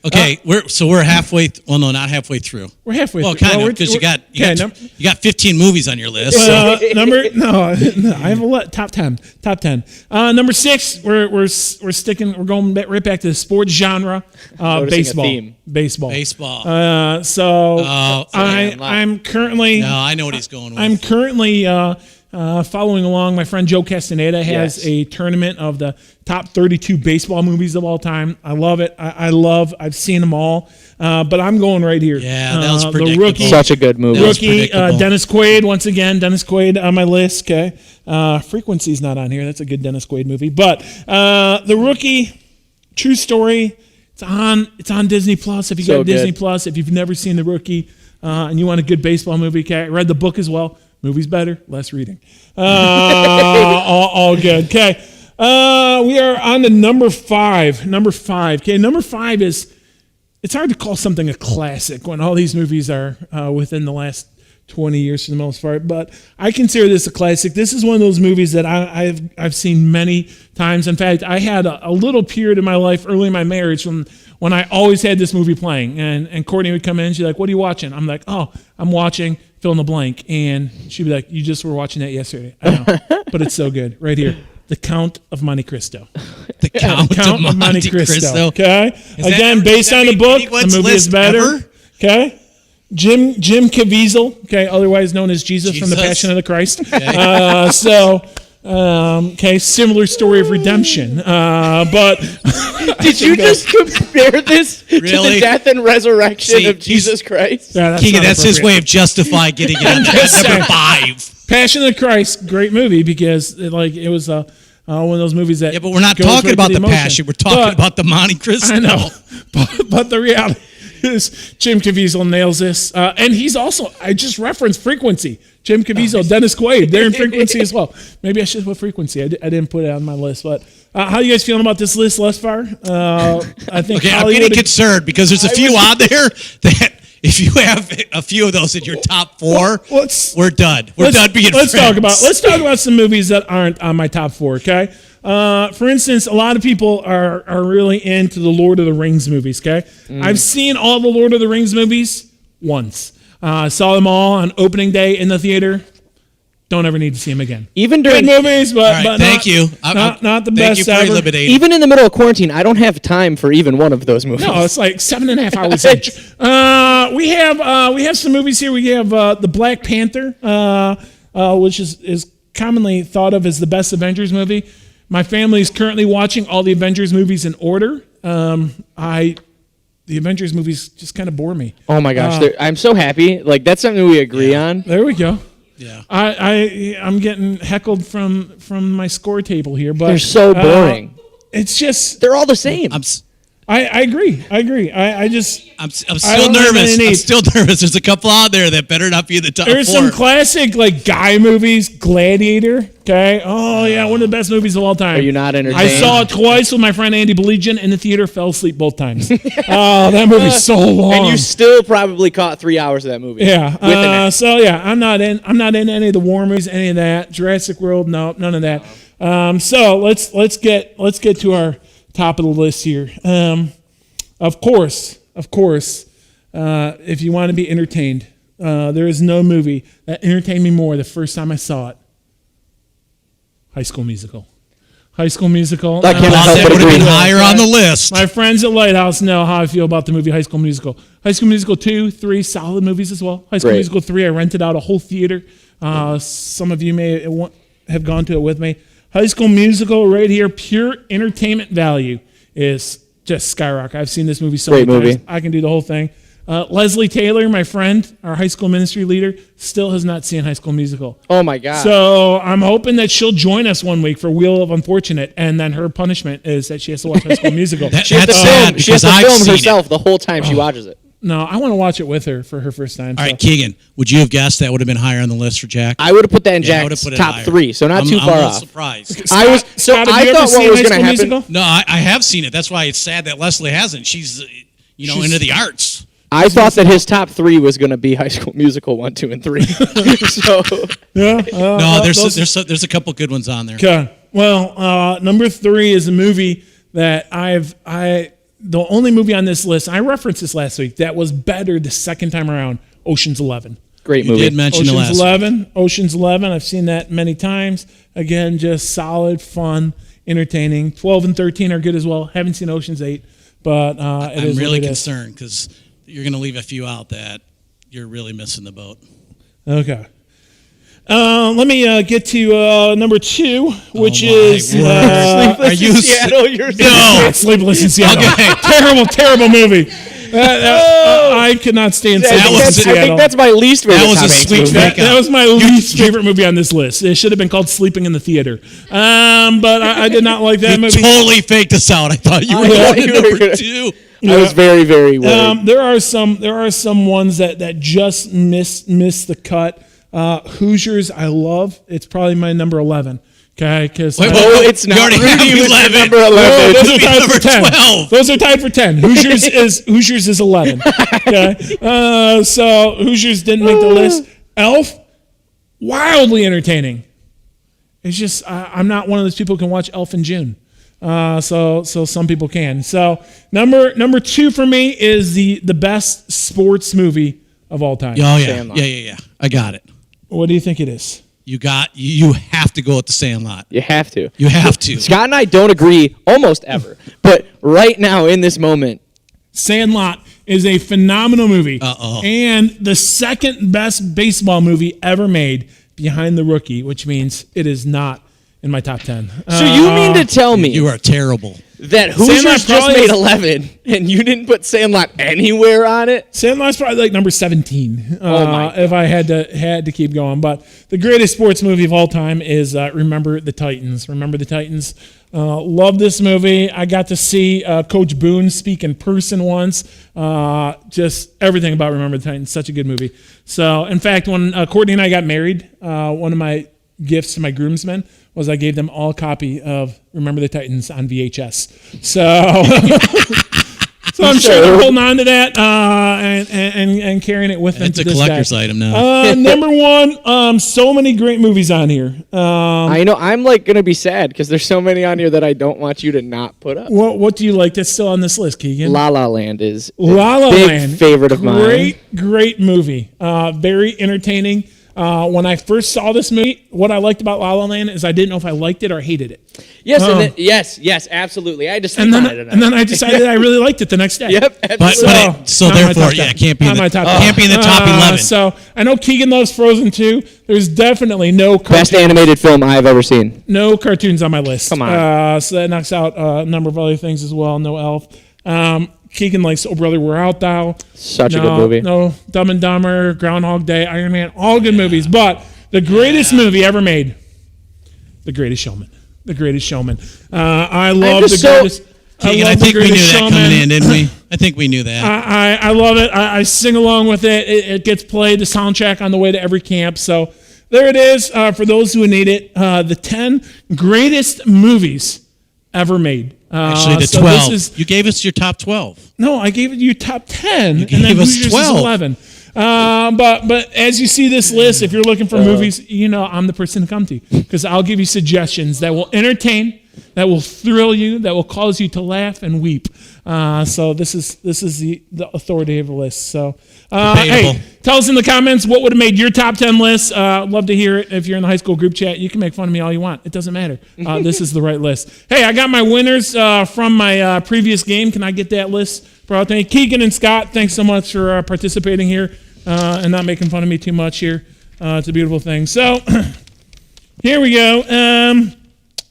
Okay, we're halfway. Well, no, not halfway through. We're halfway. Well, through. kind of, because you got 15 movies on your list. I have a top 10. Number 6, we're sticking. We're going right back to the sports genre. Noticing a theme. Baseball. Oh, I'm currently. no, I know what he's going with. I'm currently following along. My friend Joe Castaneda has Yes. a tournament of the top 32 baseball movies of all time. I love it. I've seen them all. But I'm going right here. Yeah, that was The predictable. Rookie. Such a good movie. That was Rookie, predictable. Dennis Quaid, once again, Dennis Quaid on my list, okay? Frequency's not on here. That's a good Dennis Quaid movie. But The Rookie, true story, it's on Disney Plus. If you So got Disney good. Plus, if you've never seen The Rookie and you want a good baseball movie, okay? I read the book as well. Movie's better, less reading. All good. Okay. We are on to number 5. Okay, number 5 is, it's hard to call something a classic when all these movies are within the last 20 years for the most part, but I consider this a classic. This is one of those movies that I've seen many times. In fact, I had a little period in my life early in my marriage when I always had this movie playing, and Courtney would come in, she's like, "What are you watching?" I'm like, "Oh, I'm watching fill in the blank," and she'd be like, "You just were watching that yesterday." I know, but it's so good. Right here, The Count of Monte Cristo. The Count of Monte Cristo. Okay, again, based on the book, the movie is better. Ever? Okay. Jim Caviezel, okay, otherwise known as Jesus from the Jesus. Passion of the Christ. Okay, similar story of redemption. But Did you just compare this to Really? the death and resurrection See, of Jesus Christ? Yeah, that's Keegan, not that's his appropriate. way of justifying getting it on Just number saying. 5. Passion of the Christ, great movie because it was one of those movies that. Yeah, but we're not goes talking right to about the emotion. passion. We're talking But- about the Monte Cristo. I know, but the reality is Jim Caviezel nails this, and he's also. I just referenced Frequency. Jim Caviezel, Dennis Quaid, they're in Frequency as well. Maybe I should put Frequency. I didn't put it on my list, but how you guys feeling about this list thus far? I think Okay, I'm Hollywood. getting concerned because there's a few on there that if you have a few of those in your top 4, we're done. We're done being let's friends. Let's talk about some movies that aren't on my top 4. Okay, for instance, a lot of people are really into the Lord of the Rings movies. Okay, I've seen all the Lord of the Rings movies once. Saw them all on opening day in the theater. Don't ever need to see them again. Even Good during, movies, but, All right, but thank not, you. Not the Thank best you for ever. eliminating. even in the middle of quarantine, I don't have time for even one of those movies. No, it's like 7.5 hours each. we have some movies here. We have the Black Panther, which is commonly thought of as the best Avengers movie. My family is currently watching all the Avengers movies in order. The Avengers movies just kind of bore me. Oh my gosh, I'm so happy. Like that's something we agree on. There we go. Yeah. I'm getting heckled from my score table here, but They're so boring. It's just they're all the same. I agree. I'm still nervous. I'm still nervous. There's a couple out there that better not be in the top There's 4. some classic like guy movies. Gladiator. Okay. Oh yeah, one of the best movies of all time. Are you not entertained? I saw it twice with my friend Andy Belegian in the theater. Fell asleep both times. Oh, that movie's so long. And you still probably caught 3 hours of that movie. Yeah. So yeah, I'm not in any of the war movies, any of that. Jurassic World, no, none of that. So let's get to our top of the list here. Of course, if you want to be entertained, there is no movie that entertained me more the first time I saw it. High School Musical. High School Musical. That would have been higher on the list. My friends at Lighthouse know how I feel about the movie High School Musical. High School Musical 2, 3, solid movies as well. High School Musical 3, I rented out a whole theater. Some of you may have gone to it with me. High School Musical right here, pure entertainment value is just skyrocket. I've seen this movie so many times. I can do the whole thing. Leslie Taylor, my friend, our high school ministry leader, still has not seen High School Musical. Oh my God. So I'm hoping that she'll join us one week for Wheel of Unfortunate, and then her punishment is that she has to watch High School Musical. She has to film herself the whole time she watches it. No, I want to watch it with her for her first time. All right, Keegan, would you have guessed that would have been higher on the list for Jack? I would have put that in Jack's top 3, so not too far I'm off. surprised. I thought what was going to happen. No, I have seen it. That's why it's sad that Leslie hasn't. She's into the arts. I thought that his top 3 was going to be High School Musical 1, 2, and 3. So no, there's a couple good ones on there. Okay. Well, number 3 is a movie that the only movie on this list, I referenced this last week, that was better the second time around, Ocean's 11. Great movie. You did mention Ocean's the last one. Ocean's 11, I've seen that many times. Again, just solid, fun, entertaining. 12 and 13 are good as well. Haven't seen Ocean's 8, but I'm really concerned because you're going to leave a few out that you're really missing the boat. Okay. Let me get to number 2, which is Sleepless in Seattle. Sleepless in Seattle. Okay. Terrible movie. I could not stand Sleepless in Seattle. I think that's my least favorite. That was a sweet fake that was my least favorite movie on this list. It should have been called Sleeping in the Theater. But I did not like that movie. Totally faked us out. I thought you were going to number 2. I was very, very worried. There are some ones that just miss the cut. Hoosiers, I love. It's probably my number 11. Okay, because it's not. You already have Rudy was 11. Number 11. Those are tied for 10. 12. Those are tied for 10. Hoosiers is 11. Okay, so Hoosiers didn't make the list. Elf, wildly entertaining. It's just I'm not one of those people who can watch Elf in June. So some people can. So number 2 for me is the best sports movie of all time. Oh yeah, yeah. I got it. What do you think it is? You have to go with the Sandlot. You have to. You have to. Scott and I don't agree almost ever, but right now in this moment, Sandlot is a phenomenal movie. Uh-oh. And the second best baseball movie ever made, behind The Rookie, which means it is not in my top 10. So you mean to tell me you are terrible that Hoosiers just made 11 and you didn't put Sandlot anywhere on it? Sandlot's probably like number 17 my if I had to keep going. But the greatest sports movie of all time is Remember the Titans. Remember the Titans. Love this movie. I got to see Coach Boone speak in person once. Just everything about Remember the Titans. Such a good movie. So, in fact, when Courtney and I got married, one of my gifts to my groomsmen was I gave them all a copy of Remember the Titans on VHS. So I'm sure they're holding on to that and carrying it with them. It's to a this collector's day. item now. Number 1, so many great movies on here. I know. I'm like going to be sad because there's so many on here that I don't want you to not put up. What do you like that's still on this list, Keegan? La La Land is La La big Land. favorite of mine. Great movie. Very entertaining. When I first saw this movie, what I liked about La La Land is I didn't know if I liked it or hated it. Yes, yes, absolutely. I just And then I decided I really liked it the next day. Yep. So not my therefore, top 10. yeah, can't be Not my top 10. can't be in the top 11. So I know Keegan loves Frozen 2. There's definitely no best animated film I've ever seen. no cartoons on my list. Come on. So that knocks out a number of other things as well. No Elf. Keegan likes Oh Brother, We're Out Thou. Such a good movie. No Dumb and Dumber, Groundhog Day, Iron Man, all good movies. But the greatest movie ever made, The Greatest Showman. The Greatest Showman. I love The Greatest. Keegan, I think we knew that coming in, didn't we? I think we knew that. I love it. I sing along with it. It gets played, the soundtrack on the way to every camp. So there it is for those who need it. The 10 greatest movies ever made. Actually, the 12. You gave us your top 12. No, I gave you top 10. You gave us 12. 11. But as you see this list, if you're looking for movies, I'm the person to come to because I'll give you suggestions that will entertain, that will thrill you, that will cause you to laugh and weep. So this is the authoritative list. So hey, tell us in the comments what would have made your top 10 list. Love to hear it. If you're in the high school group chat, you can make fun of me all you want. It doesn't matter. This is the right list. Hey, I got my winners from my previous game. Can I get that list brought to me? Keegan and Scott, thanks so much for participating here and not making fun of me too much here. It's a beautiful thing. So here we go.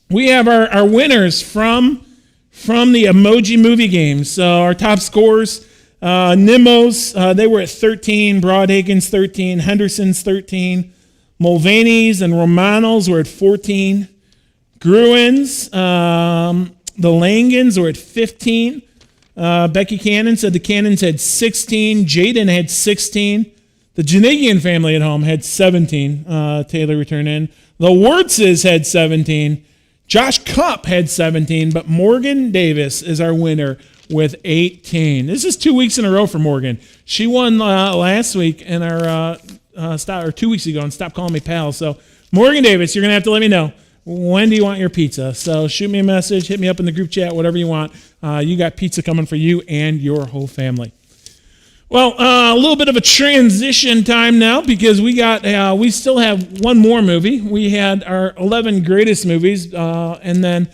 We have our winners from the Emoji Movie Games. So our top scores, Nimmo's, they were at 13, Broadhagen's 13, Henderson's 13, Mulvaney's and Romano's were at 14, Gruen's, the Langans were at 15, Becky Cannon said the Cannons had 16, Jaden had 16, the Janigian family at home had 17, Taylor returned in, the Wertzes had 17, Josh Cupp had 17, but Morgan Davis is our winner with 18. This is 2 weeks in a row for Morgan. She won last week in our or 2 weeks ago and stopped calling me pal. So Morgan Davis, you're gonna have to let me know when do you want your pizza. So shoot me a message, hit me up in the group chat, whatever you want. You got pizza coming for you and your whole family. Well, a little bit of a transition time now because we still have one more movie. We had our 11 greatest movies and then,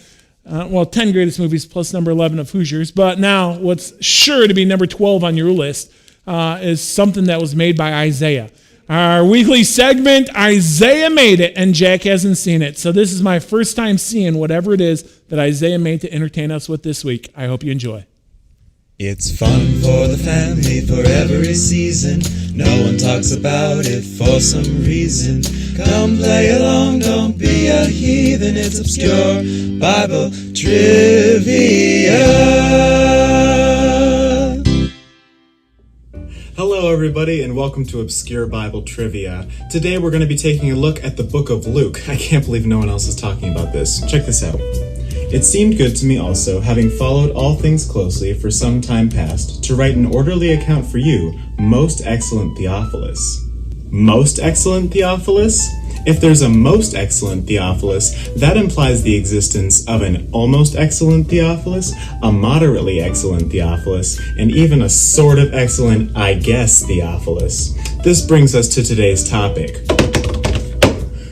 10 greatest movies plus number 11 of Hoosiers. But now what's sure to be number 12 on your list is something that was made by Isaiah. Our weekly segment, Isaiah Made It, and Jack hasn't seen it. So this is my first time seeing whatever it is that Isaiah made to entertain us with this week. I hope you enjoy. It's fun for the family for every season. No one talks about it for some reason. Come play along, don't be a heathen. It's obscure Bible trivia. Hello everybody and welcome to Obscure Bible Trivia. Today we're going to be taking a look at the book of Luke. I can't believe no one else is talking about this. Check this out. It seemed good to me also, having followed all things closely for some time past, to write an orderly account for you, most excellent Theophilus. Most excellent Theophilus? If there's a most excellent Theophilus, that implies the existence of an almost excellent Theophilus, a moderately excellent Theophilus, and even a sort of excellent, I guess, Theophilus. This brings us to today's topic.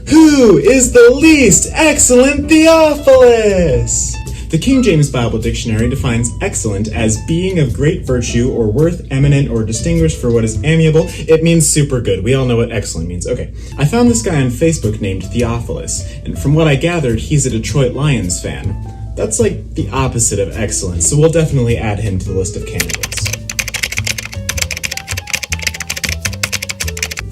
Who is the least excellent Theophilus? The King James Bible Dictionary defines excellent as being of great virtue or worth, eminent, or distinguished for what is amiable. It means super good. We all know what excellent means. Okay, I found this guy on Facebook named Theophilus, and from what I gathered, he's a Detroit Lions fan. That's like the opposite of excellent, so we'll definitely add him to the list of candidates.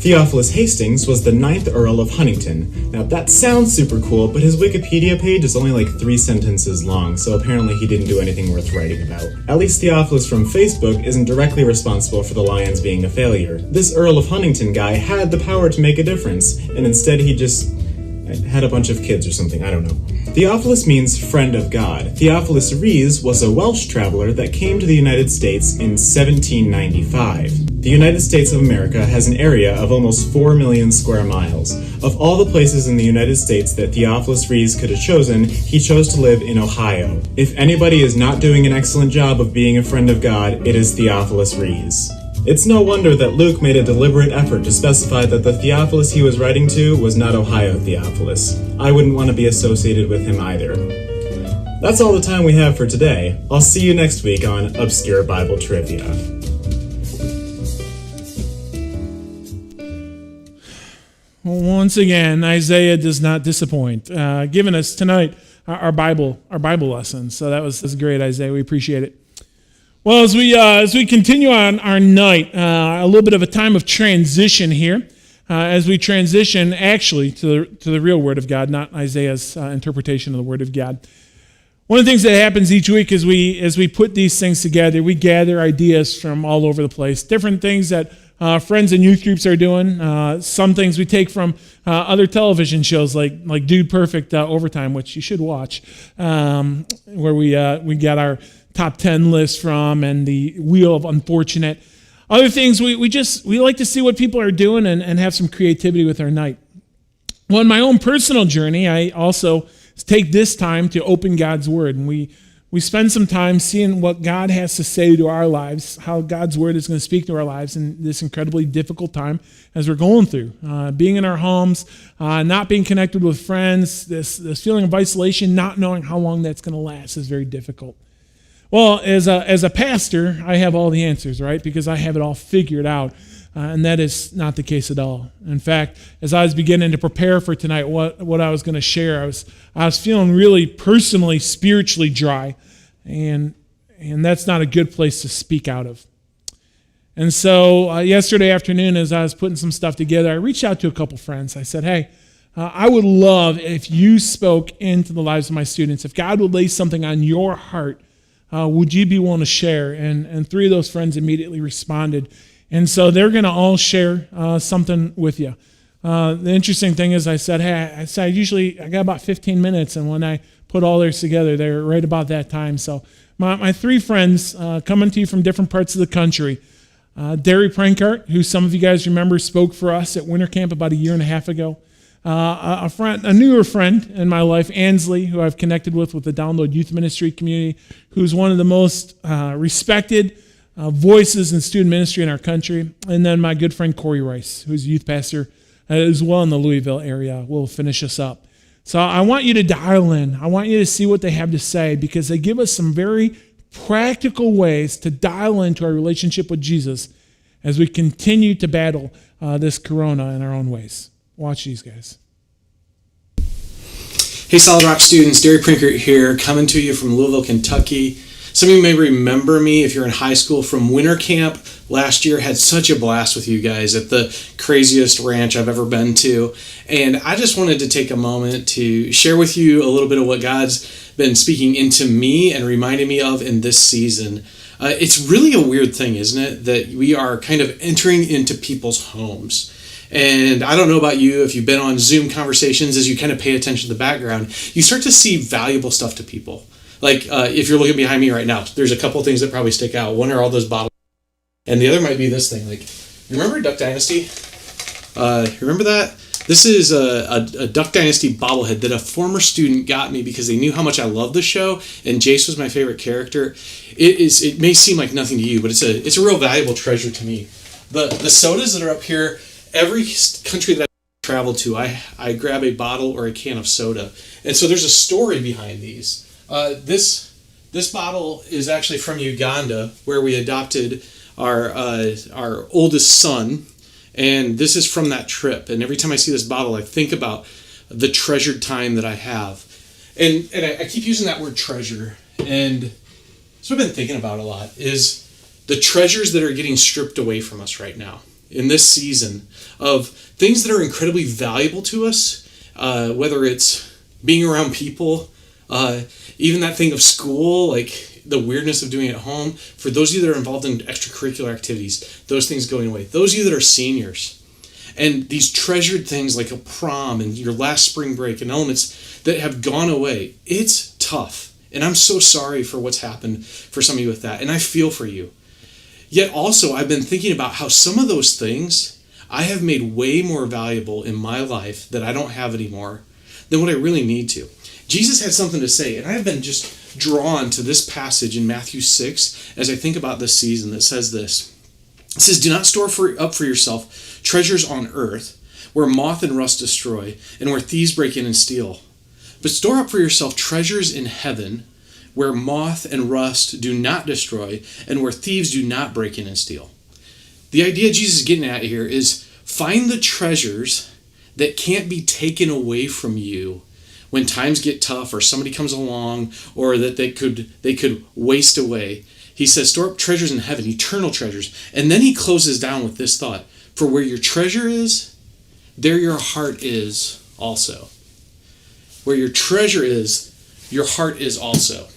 Theophilus Hastings was the 9th Earl of Huntingdon. Now that sounds super cool, but his Wikipedia page is only like 3 sentences long, so apparently he didn't do anything worth writing about. At least Theophilus from Facebook isn't directly responsible for the Lions being a failure. This Earl of Huntingdon guy had the power to make a difference, and instead he just had a bunch of kids or something, I don't know. Theophilus means friend of God. Theophilus Rhys was a Welsh traveler that came to the United States in 1795. The United States of America has an area of almost 4 million square miles. Of all the places in the United States that Theophilus Rhys could have chosen, he chose to live in Ohio. If anybody is not doing an excellent job of being a friend of God, it is Theophilus Rhys. It's no wonder that Luke made a deliberate effort to specify that the Theophilus he was writing to was not Ohio Theophilus. I wouldn't want to be associated with him either. That's all the time we have for today. I'll see you next week on Obscure Bible Trivia. Once again, Isaiah does not disappoint, giving us tonight our Bible lesson. So that was great, Isaiah. We appreciate it. Well, as we continue on our night, a little bit of a time of transition here, as we transition actually to the real Word of God, not Isaiah's interpretation of the Word of God. One of the things that happens each week as we put these things together, we gather ideas from all over the place, different things that friends and youth groups are doing. Some things we take from other television shows like Dude Perfect Overtime, which you should watch, where we got our top 10 list from, and the Wheel of Unfortunate. Other things we like to see what people are doing and have some creativity with our night. Well, in my own personal journey, I also take this time to open God's Word, and we spend some time seeing what God has to say to our lives, how God's Word is going to speak to our lives in this incredibly difficult time as we're going through. Being in our homes, not being connected with friends, this feeling of isolation, not knowing how long that's going to last is very difficult. Well, as a pastor, I have all the answers, right? Because I have it all figured out, and that is not the case at all. In fact, as I was beginning to prepare for tonight, what I was going to share, I was feeling really personally, spiritually dry, and that's not a good place to speak out of. And so yesterday afternoon, as I was putting some stuff together, I reached out to a couple friends. I said, hey, I would love if you spoke into the lives of my students. If God would lay something on your heart, would you be willing to share? And three of those friends immediately responded. And so they're going to all share something with you. The interesting thing is I said, I got about 15 minutes. And when I put all theirs together, they're right about that time. So my three friends coming to you from different parts of the country. Derry Prankart, who some of you guys remember spoke for us at winter camp about a year and a half ago. A newer friend in my life, Ansley, who I've connected with the Download Youth Ministry community, who's one of the most respected voices in student ministry in our country. And then my good friend Corey Rice, who's a youth pastor as well in the Louisville area, will finish us up. So I want you to dial in. I want you to see what they have to say, because they give us some very practical ways to dial into our relationship with Jesus as we continue to battle this corona in our own ways. Watch these guys. Hey, Solid Rock students, Derry Prinkert here, coming to you from Louisville, Kentucky. Some of you may remember me if you're in high school from winter camp last year. Had such a blast with you guys at the craziest ranch I've ever been to. And I just wanted to take a moment to share with you a little bit of what God's been speaking into me and reminding me of in this season. It's really a weird thing, isn't it, that we are kind of entering into people's homes. And I don't know about you, if you've been on Zoom conversations, as you kind of pay attention to the background, you start to see valuable stuff to people. Like if you're looking behind me right now, there's a couple things that probably stick out. One are all those bottles, and the other might be this thing. Like, remember Duck Dynasty? Remember that? This is a Duck Dynasty bobblehead that a former student got me because they knew how much I loved the show, and Jace was my favorite character. It may seem like nothing to you, but it's a real valuable treasure to me. The sodas that are up here, every country that I travel to, I grab a bottle or a can of soda. And so there's a story behind these. This bottle is actually from Uganda, where we adopted our oldest son. And this is from that trip. And every time I see this bottle, I think about the treasured time that I have. And I keep using that word treasure. And so what I've been thinking about a lot is the treasures that are getting stripped away from us right now in this season of things that are incredibly valuable to us, whether it's being around people, even that thing of school, like the weirdness of doing it at home. For those of you that are involved in extracurricular activities, those things going away. Those of you that are seniors, and these treasured things like a prom and your last spring break and elements that have gone away. It's tough. And I'm so sorry for what's happened for some of you with that. And I feel for you. Yet also, I've been thinking about how some of those things I have made way more valuable in my life that I don't have anymore than what I really need to. Jesus had something to say, and I've been just drawn to this passage in Matthew 6 as I think about this season that says this. It says, do not store up for yourself treasures on earth, where moth and rust destroy, and where thieves break in and steal. But store up for yourself treasures in heaven, where moth and rust do not destroy, and where thieves do not break in and steal. The idea Jesus is getting at here is find the treasures that can't be taken away from you when times get tough or somebody comes along or that they could waste away. He says, store up treasures in heaven, eternal treasures. And then he closes down with this thought, for where your treasure is, there your heart is also. Where your treasure is, your heart is also.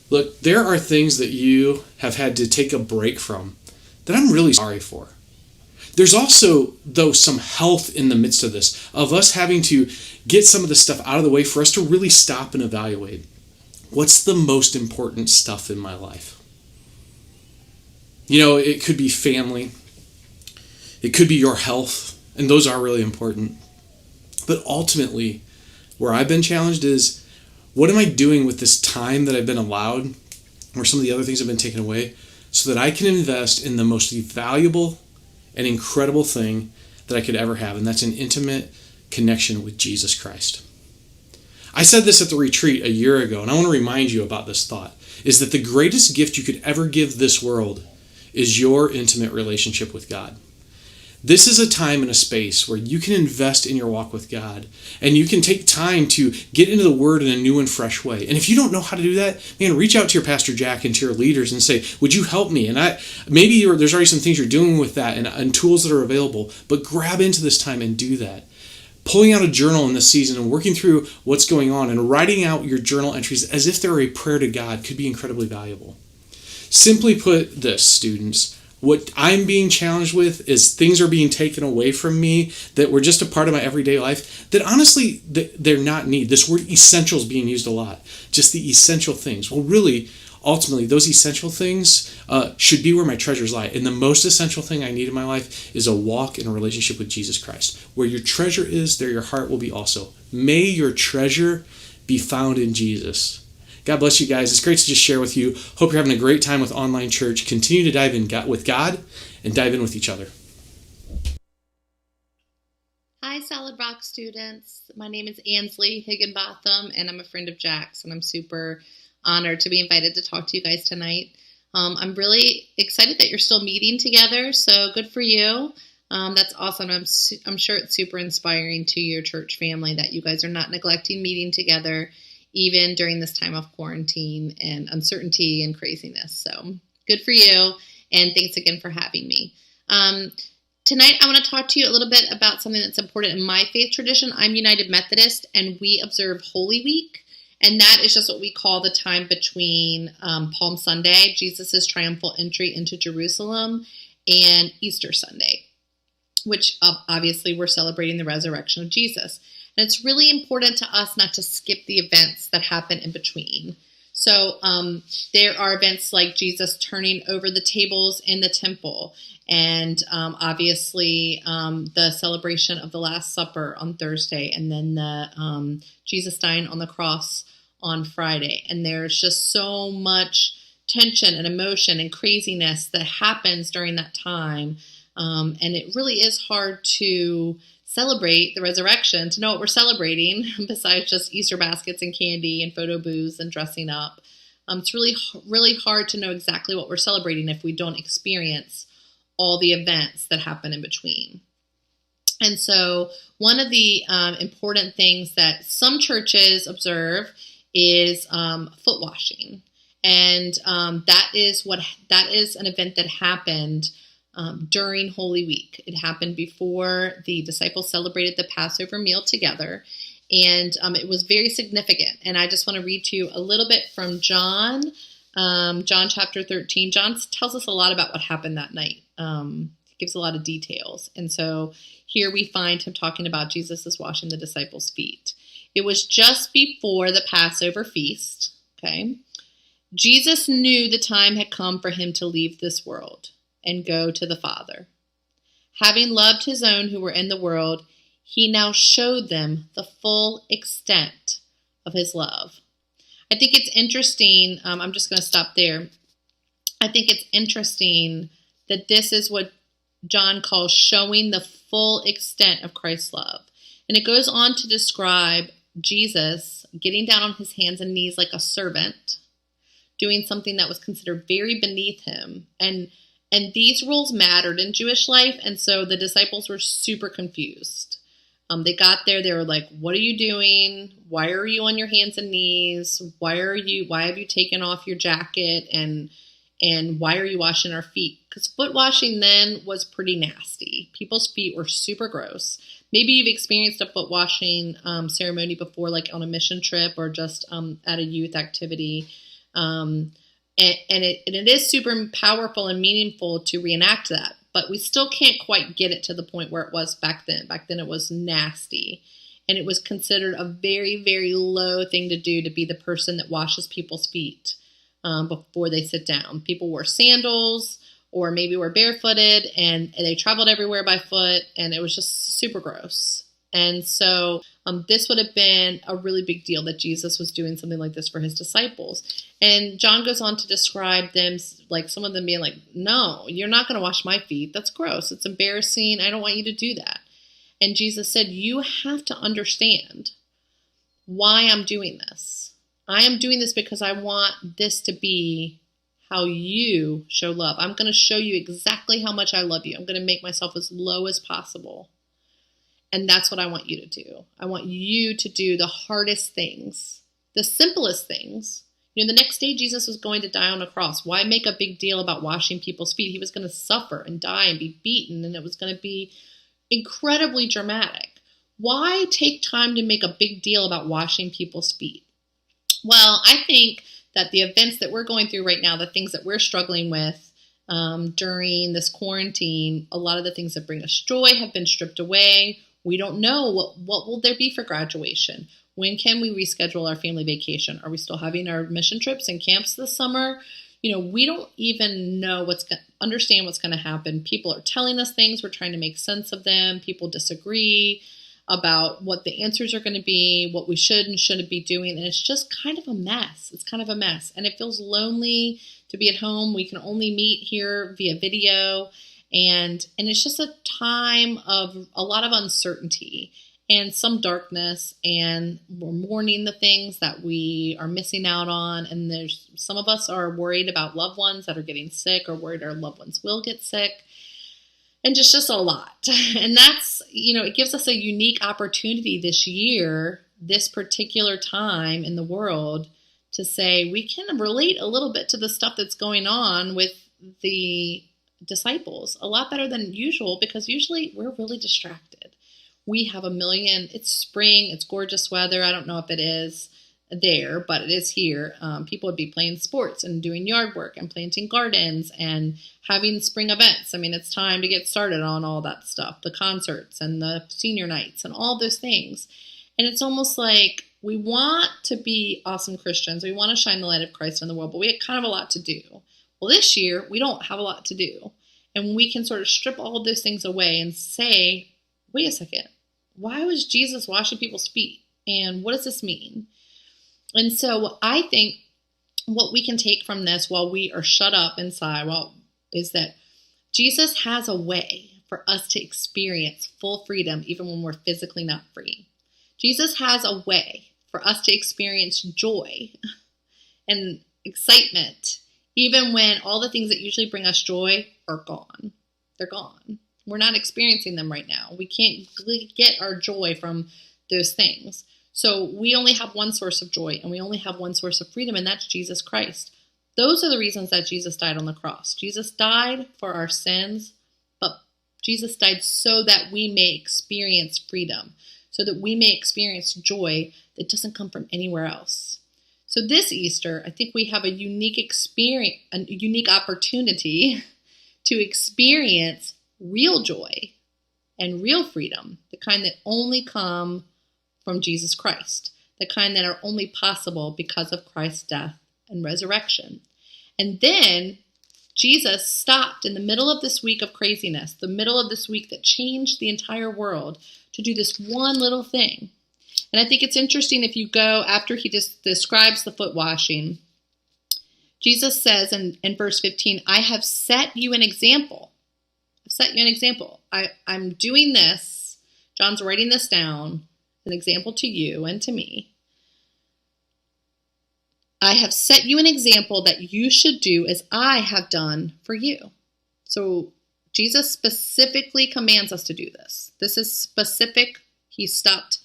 Look, there are things that you have had to take a break from that I'm really sorry for. There's also, though, some health in the midst of this, of us having to get some of the stuff out of the way for us to really stop and evaluate. What's the most important stuff in my life? You know, it could be family. It could be your health, and those are really important. But ultimately, where I've been challenged is, what am I doing with this time that I've been allowed, or some of the other things have been taken away, so that I can invest in the most valuable and incredible thing that I could ever have, and that's an intimate connection with Jesus Christ. I said this at the retreat a year ago, and I want to remind you about this thought, is that the greatest gift you could ever give this world is your intimate relationship with God. This is a time and a space where you can invest in your walk with God, and you can take time to get into the Word in a new and fresh way. And if you don't know how to do that, man, reach out to your Pastor Jack and to your leaders and say, would you help me? And maybe there's already some things you're doing with that and tools that are available, but grab into this time and do that. Pulling out a journal in this season and working through what's going on and writing out your journal entries as if they're a prayer to God could be incredibly valuable. Simply put this, students, what I'm being challenged with is things are being taken away from me that were just a part of my everyday life that honestly, they're not need. This word essential is being used a lot. Just the essential things. Well, really, ultimately, those essential things should be where my treasures lie. And the most essential thing I need in my life is a walk in a relationship with Jesus Christ. Where your treasure is, there your heart will be also. May your treasure be found in Jesus. God bless you guys. It's great to just share with you. Hope you're having a great time with online church. Continue to dive in with God and dive in with each other. Hi, Solid Rock students. My name is Ansley Higginbotham, and I'm a friend of Jack's, and I'm super honored to be invited to talk to you guys tonight. I'm really excited that you're still meeting together, so good for you. That's awesome. I'm sure it's super inspiring to your church family that you guys are not neglecting meeting together even during this time of quarantine and uncertainty and craziness. So good for you, and thanks again for having me. Tonight, I want to talk to you a little bit about something that's important in my faith tradition. I'm United Methodist, and we observe Holy Week, and that is just what we call the time between Palm Sunday, Jesus' triumphal entry into Jerusalem, and Easter Sunday, which obviously we're celebrating the resurrection of Jesus. And it's really important to us not to skip the events that happen in between. So there are events like Jesus turning over the tables in the temple, and obviously the celebration of the Last Supper on Thursday, and then the Jesus dying on the cross on Friday. And there's just so much tension and emotion and craziness that happens during that time. And it really is hard to celebrate the resurrection, to know what we're celebrating besides just Easter baskets and candy and photo booths and dressing up. It's really hard to know exactly what we're celebrating if we don't experience all the events that happen in between. And so one of the important things that some churches observe is foot washing. And that is an event that happened during Holy Week. It happened before the disciples celebrated the Passover meal together, and it was very significant. And I just want to read to you a little bit from John chapter 13. John tells us a lot about what happened that night. He gives a lot of details. And so here we find him talking about Jesus is washing the disciples' feet. It was just before the Passover feast, okay? Jesus knew the time had come for him to leave this world and go to the Father. Having loved his own who were in the world, he now showed them the full extent of his love. I think it's interesting, I'm just going to stop there. I think it's interesting that this is what John calls showing the full extent of Christ's love. And it goes on to describe Jesus getting down on his hands and knees like a servant, doing something that was considered very beneath him. And these rules mattered in Jewish life, and so the disciples were super confused. They got there, they were like, what are you doing? Why are you on your hands and knees? Why have you taken off your jacket? And why are you washing our feet? Because foot washing then was pretty nasty. People's feet were super gross. Maybe you've experienced a foot washing ceremony before, like on a mission trip or just at a youth activity. And it is super powerful and meaningful to reenact that. But we still can't quite get it to the point where it was back then. Back then it was nasty. And it was considered a very, very low thing to do, to be the person that washes people's feet before they sit down. People wore sandals or maybe were barefooted, and they traveled everywhere by foot, and it was just super gross. And so this would have been a really big deal that Jesus was doing something like this for his disciples. And John goes on to describe them, like some of them being like, no, you're not going to wash my feet. That's gross. It's embarrassing. I don't want you to do that. And Jesus said, you have to understand why I'm doing this. I am doing this because I want this to be how you show love. I'm going to show you exactly how much I love you. I'm going to make myself as low as possible. And that's what I want you to do. I want you to do the hardest things, the simplest things. You know, the next day Jesus was going to die on a cross. Why make a big deal about washing people's feet? He was going to suffer and die and be beaten, and it was going to be incredibly dramatic. Why take time to make a big deal about washing people's feet? Well, I think that the events that we're going through right now, the things that we're struggling with during this quarantine, a lot of the things that bring us joy have been stripped away. We don't know what will there be for graduation. When can we reschedule our family vacation? Are we still having our mission trips and camps this summer? You know, we don't even know understand what's going to happen. People are telling us things. We're trying to make sense of them. People disagree about what the answers are going to be, what we should and shouldn't be doing. And it's just kind of a mess. It's kind of a mess. And it feels lonely to be at home. We can only meet here via video. And it's just a time of a lot of uncertainty and some darkness, and we're mourning the things that we are missing out on. And there's some of us are worried about loved ones that are getting sick, or worried our loved ones will get sick. And just a lot. And that's, it gives us a unique opportunity this year, this particular time in the world, to say we can relate a little bit to the stuff that's going on with the disciples a lot better than usual, because usually we're really distracted. We have it's spring, it's gorgeous weather. I don't know if it is there, but it is here. People would be playing sports and doing yard work and planting gardens and having spring events. I mean, it's time to get started on all that stuff, the concerts and the senior nights and all those things. And it's almost like we want to be awesome Christians. We want to shine the light of Christ in the world, but we have kind of a lot to do. Well, this year, we don't have a lot to do. And we can sort of strip all of those things away and say, wait a second, why was Jesus washing people's feet? And what does this mean? And so I think what we can take from this while we are shut up inside, is that Jesus has a way for us to experience full freedom even when we're physically not free. Jesus has a way for us to experience joy and excitement even when all the things that usually bring us joy are gone. They're gone. We're not experiencing them right now. We can't get our joy from those things. So we only have one source of joy, and we only have one source of freedom, and that's Jesus Christ. Those are the reasons that Jesus died on the cross. Jesus died for our sins, but Jesus died so that we may experience freedom, so that we may experience joy that doesn't come from anywhere else. So this Easter, I think we have a unique experience, a unique opportunity to experience real joy and real freedom, the kind that only come from Jesus Christ, the kind that are only possible because of Christ's death and resurrection. And then Jesus stopped in the middle of this week of craziness, the middle of this week that changed the entire world, to do this one little thing. And I think it's interesting if you go after he just describes the foot washing, Jesus says in verse 15, I have set you an example. I've set you an example. I'm doing this. John's writing this down, an example to you and to me. I have set you an example that you should do as I have done for you. So Jesus specifically commands us to do this. This is specific. He stopped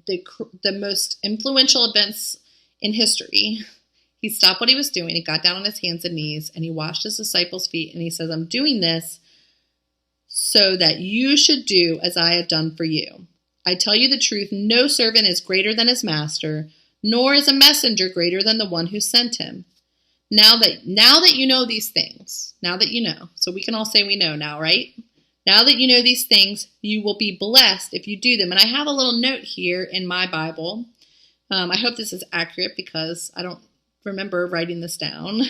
the most influential events in history. He stopped what he was doing. He got down on his hands and knees and he washed his disciples' feet. And he says, I'm doing this so that you should do as I have done for you. I tell you the truth, no servant is greater than his master, nor is a messenger greater than the one who sent him. Now that you know these things, now that you know, so we can all say we know now, right? Now that you know these things, you will be blessed if you do them. And I have a little note here in my Bible. I hope this is accurate because I don't remember writing this down.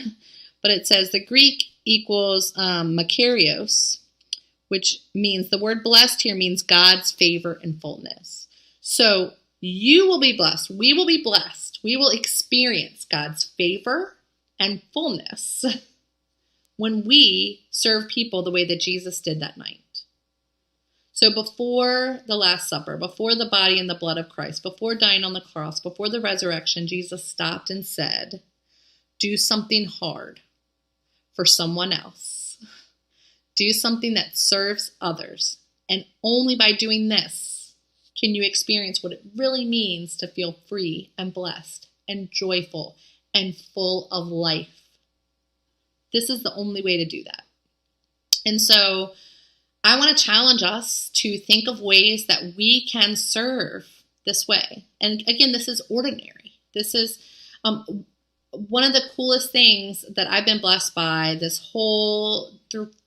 But it says the Greek equals makarios, which means the word blessed here means God's favor and fullness. So you will be blessed. We will be blessed. We will experience God's favor and fullness when we serve people the way that Jesus did that night. So before the Last Supper, before the body and the blood of Christ, before dying on the cross, before the resurrection, Jesus stopped and said, do something hard for someone else. Do something that serves others. And only by doing this can you experience what it really means to feel free and blessed and joyful and full of life. This is the only way to do that. And so I want to challenge us to think of ways that we can serve this way. And again, this is ordinary. This is one of the coolest things that I've been blessed by this whole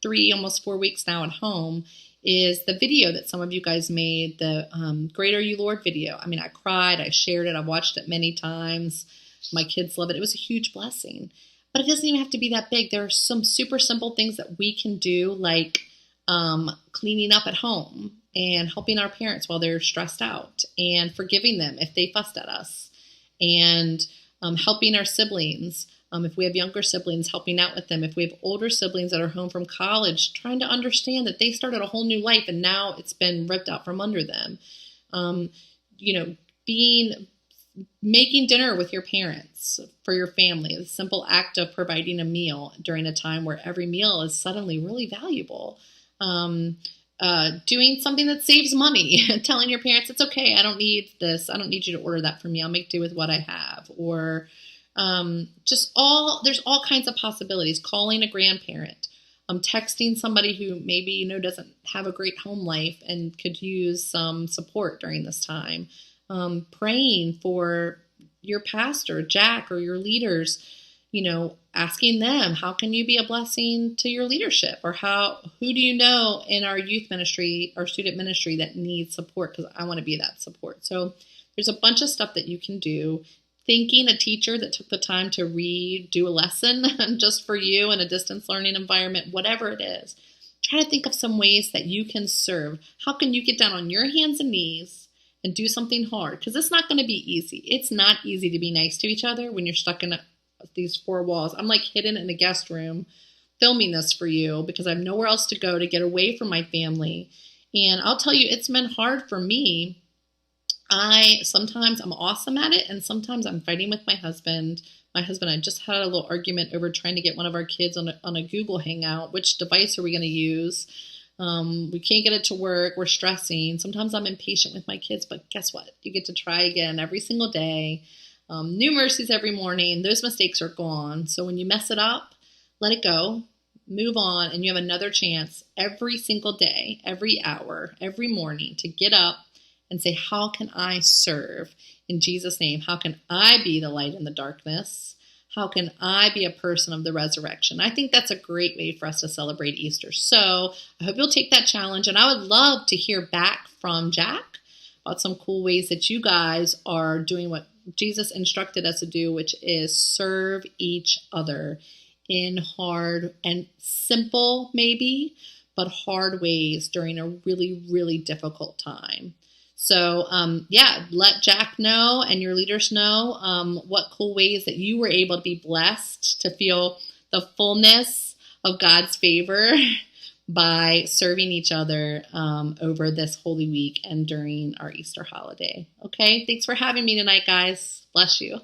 3, almost 4 weeks now at home is the video that some of you guys made, the Great Are You Lord video. I mean, I cried, I shared it, I watched it many times. My kids love it. It was a huge blessing. But it doesn't even have to be that big. There are some super simple things that we can do, like cleaning up at home and helping our parents while they're stressed out and forgiving them if they fussed at us and helping our siblings. If we have younger siblings, helping out with them. If we have older siblings that are home from college, trying to understand that they started a whole new life and now it's been ripped out from under them. Making dinner with your parents for your family, the simple act of providing a meal during a time where every meal is suddenly really valuable. Doing something that saves money, telling your parents, it's okay, I don't need this. I don't need you to order that for me. I'll make do with what I have. Or there's all kinds of possibilities. Calling a grandparent, texting somebody who maybe, doesn't have a great home life and could use some support during this time. Praying for your pastor, Jack, or your leaders, asking them, how can you be a blessing to your leadership? Or who do you know in our youth ministry, our student ministry that needs support? Because I want to be that support. So there's a bunch of stuff that you can do. Thanking a teacher that took the time to do a lesson just for you in a distance learning environment, whatever it is. Try to think of some ways that you can serve. How can you get down on your hands and knees and do something hard? Because it's not going to be easy. It's not easy to be nice to each other when you're stuck in these 4 walls. I'm like hidden in a guest room filming this for you because I have nowhere else to go to get away from my family. And I'll tell you, it's been hard for me. Sometimes I'm awesome at it, and sometimes I'm fighting with my husband. My husband and I just had a little argument over trying to get one of our kids on a Google Hangout. Which device are we going to use? We can't get it to work. We're stressing. Sometimes I'm impatient with my kids, but guess what? You get to try again every single day. New mercies every morning. Those mistakes are gone. So when you mess it up, let it go, move on, and you have another chance every single day, every hour, every morning to get up and say, how can I serve in Jesus' name? How can I be the light in the darkness? How can I be a person of the resurrection? I think that's a great way for us to celebrate Easter. So I hope you'll take that challenge. And I would love to hear back from Jack about some cool ways that you guys are doing what Jesus instructed us to do, which is serve each other in hard and simple, maybe, but hard ways during a really, really difficult time. So, let Jack know and your leaders know what cool ways that you were able to be blessed to feel the fullness of God's favor by serving each other over this Holy Week and during our Easter holiday. Okay, thanks for having me tonight, guys. Bless you.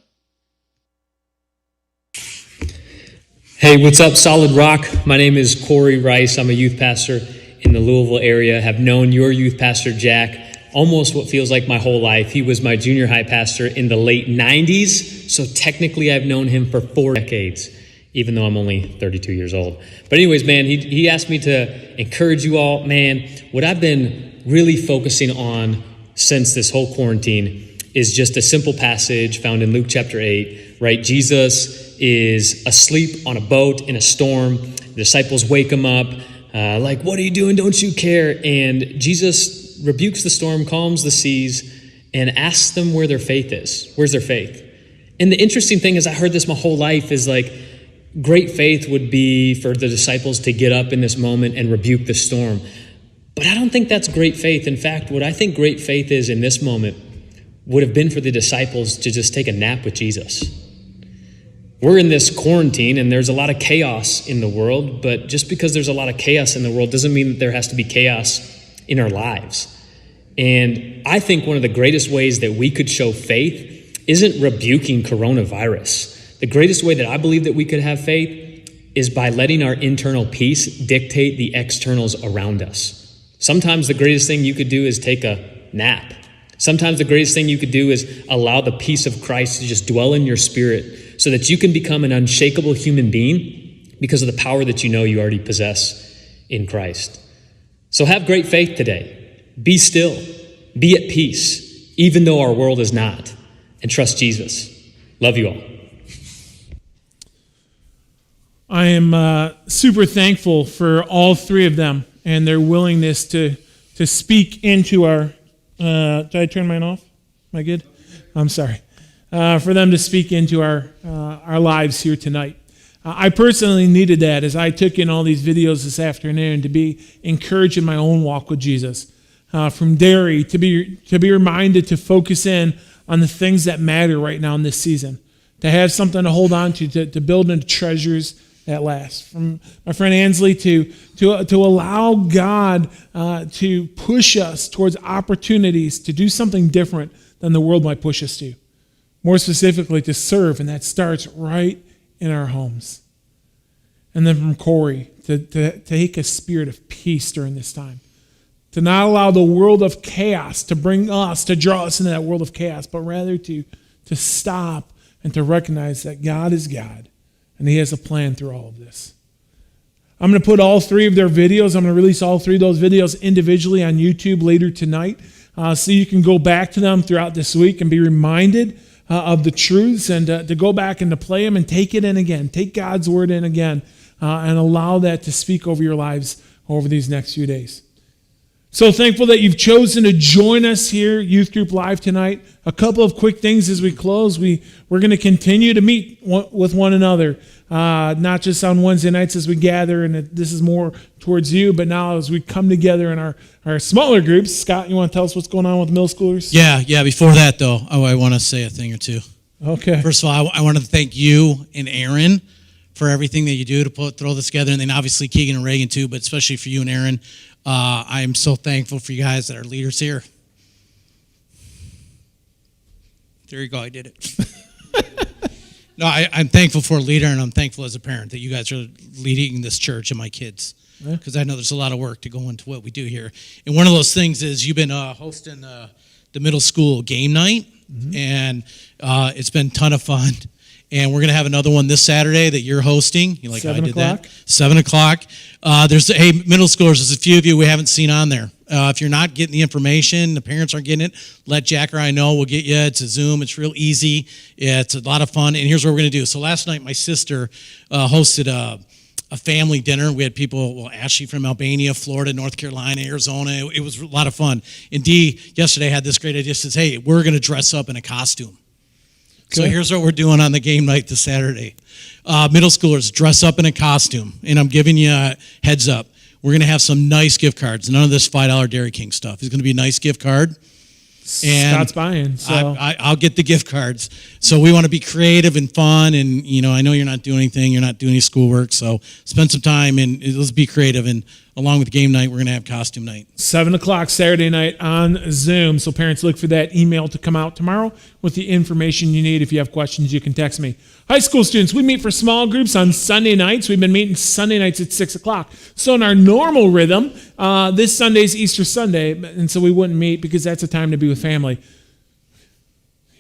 Hey, what's up, Solid Rock? My name is Corey Rice. I'm a youth pastor in the Louisville area. Have known your youth pastor, Jack, almost what feels like my whole life. He was my junior high pastor in the late 90s, so technically I've known him for 4 decades, even though I'm only 32 years old. But anyways, man, he asked me to encourage you all. Man, what I've been really focusing on since this whole quarantine is just a simple passage found in Luke chapter 8, right? Jesus is asleep on a boat in a storm. The disciples wake him up, like, what are you doing? Don't you care? And Jesus rebukes the storm, calms the seas, and asks them where their faith is. Where's their faith? And the interesting thing is, I heard this my whole life, is like, great faith would be for the disciples to get up in this moment and rebuke the storm. But I don't think that's great faith. In fact, what I think great faith is in this moment would have been for the disciples to just take a nap with Jesus. We're in this quarantine and there's a lot of chaos in the world, but just because there's a lot of chaos in the world doesn't mean that there has to be chaos in our lives. And I think one of the greatest ways that we could show faith isn't rebuking coronavirus. The greatest way that I believe that we could have faith is by letting our internal peace dictate the externals around us. Sometimes the greatest thing you could do is take a nap. Sometimes the greatest thing you could do is allow the peace of Christ to just dwell in your spirit so that you can become an unshakable human being because of the power that you know you already possess in Christ. So have great faith today. Be still. Be at peace, even though our world is not. And trust Jesus. Love you all. I am super thankful for all three of them and their willingness to speak into our... did I turn mine off? Am I good? I'm sorry. For them to speak into our lives here tonight. I personally needed that as I took in all these videos this afternoon to be encouraged in my own walk with Jesus. From dairy to be reminded to focus in on the things that matter right now in this season. To have something to hold on to build into treasures that last. From my friend Ansley to allow God to push us towards opportunities to do something different than the world might push us to. More specifically, to serve, and that starts right in our homes. And then from Corey, to take a spirit of peace during this time. To not allow the world of chaos to bring us, to draw us into that world of chaos, but rather to stop and to recognize that God is God. And he has a plan through all of this. I'm going to put all three of their videos, I'm going to release all three of those videos individually on YouTube later tonight. So you can go back to them throughout this week and be reminded of the truths and to go back and to play them and take it in again. Take God's word in again and allow that to speak over your lives over these next few days. So thankful that you've chosen to join us here, Youth Group Live tonight. A couple of quick things as we close. We're going to continue to meet with one another, not just on Wednesday nights as we gather, and this is more towards you, but now as we come together in our smaller groups. Scott, you want to tell us what's going on with middle schoolers? Yeah. Before that, though, I want to say a thing or two. Okay. First of all, I want to thank you and Aaron for everything that you do to throw this together, and then obviously Keegan and Reagan too, but especially for you and Aaron. I'm so thankful for you guys that are leaders here. There you go, I did it. No, I'm thankful for a leader, and I'm thankful as a parent that you guys are leading this church and my kids. Because I know there's a lot of work to go into what we do here. And one of those things is you've been hosting the middle school game night, and it's been a ton of fun. And we're going to have another one this Saturday that you're hosting. You like how I did that? 7 o'clock. Middle schoolers, there's a few of you we haven't seen on there. If you're not getting the information, the parents aren't getting it, let Jack or I know. We'll get you. It's a Zoom. It's real easy. It's a lot of fun. And here's what we're going to do. So last night, my sister hosted a family dinner. We had people, Ashley from Albania, Florida, North Carolina, Arizona. It was a lot of fun. And Dee yesterday had this great idea. She says, hey, we're going to dress up in a costume. So here's what we're doing on the game night this Saturday. Middle schoolers, dress up in a costume. And I'm giving you a heads up. We're going to have some nice gift cards. None of this $5 Dairy King stuff. It's going to be a nice gift card. And Scott's buying. So I'll get the gift cards. So we want to be creative and fun. And, I know you're not doing anything. You're not doing any schoolwork. So spend some time and let's be creative. And along with game night, we're going to have costume night. 7:00 Saturday night on Zoom. So parents, look for that email to come out tomorrow with the information you need. If you have questions, you can text me. High school students, we meet for small groups on Sunday nights. We've been meeting Sunday nights at 6:00. So in our normal rhythm, this Sunday's Easter Sunday, and so we wouldn't meet because that's a time to be with family.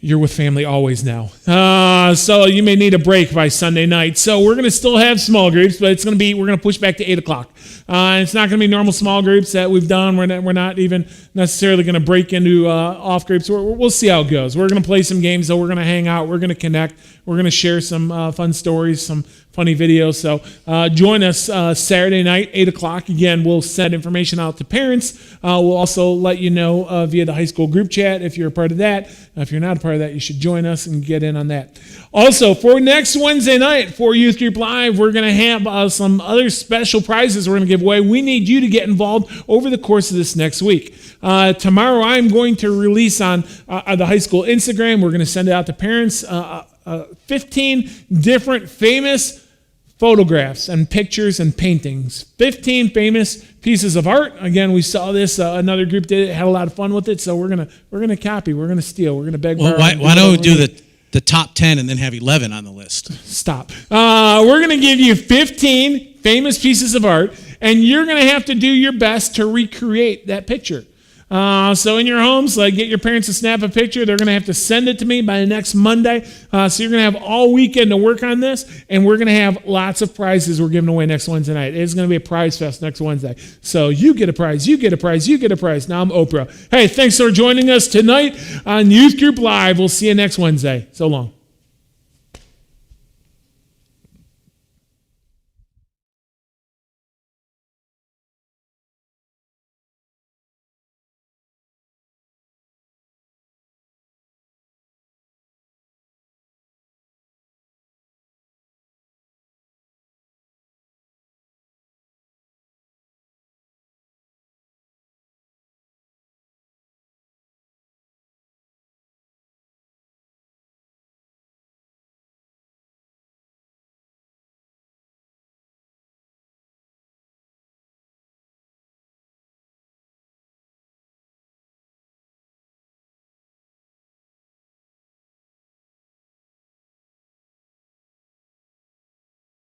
You're with family always now. So you may need a break by Sunday night. So we're going to still have small groups, but we're going to push back to 8:00. It's not going to be normal small groups that we've done. We're not even necessarily going to break into off groups. We'll see how it goes. We're going to play some games, though. We're going to hang out. We're going to connect. We're going to share some fun stories, some funny videos. So join us Saturday night, 8:00. Again, we'll send information out to parents. We'll also let you know via the high school group chat if you're a part of that. If you're not a part of that, you should join us and get in on that. Also, for next Wednesday night for Youth Group Live, we're going to have some other special prizes we're going to give away. We need you to get involved over the course of this next week. Tomorrow, I'm going to release on the high school Instagram. We're going to send it out to parents. 15 different famous photographs and pictures and paintings. 15 famous pieces of art. Again, we saw this. Another group did it. Had a lot of fun with it. So we're gonna copy. We're gonna steal. We're gonna beg. Well, why don't we do the top 10 and then have 11 on the list? Stop. We're gonna give you 15 famous pieces of art, and you're gonna have to do your best to recreate that picture. So in your homes, get your parents to snap a picture. They're going to have to send it to me by next Monday. So you're going to have all weekend to work on this, and we're going to have lots of prizes we're giving away next Wednesday night. It's going to be a prize fest next Wednesday. So you get a prize, you get a prize, you get a prize. Now I'm Oprah. Hey, thanks for joining us tonight on Youth Group Live. We'll see you next Wednesday. So long.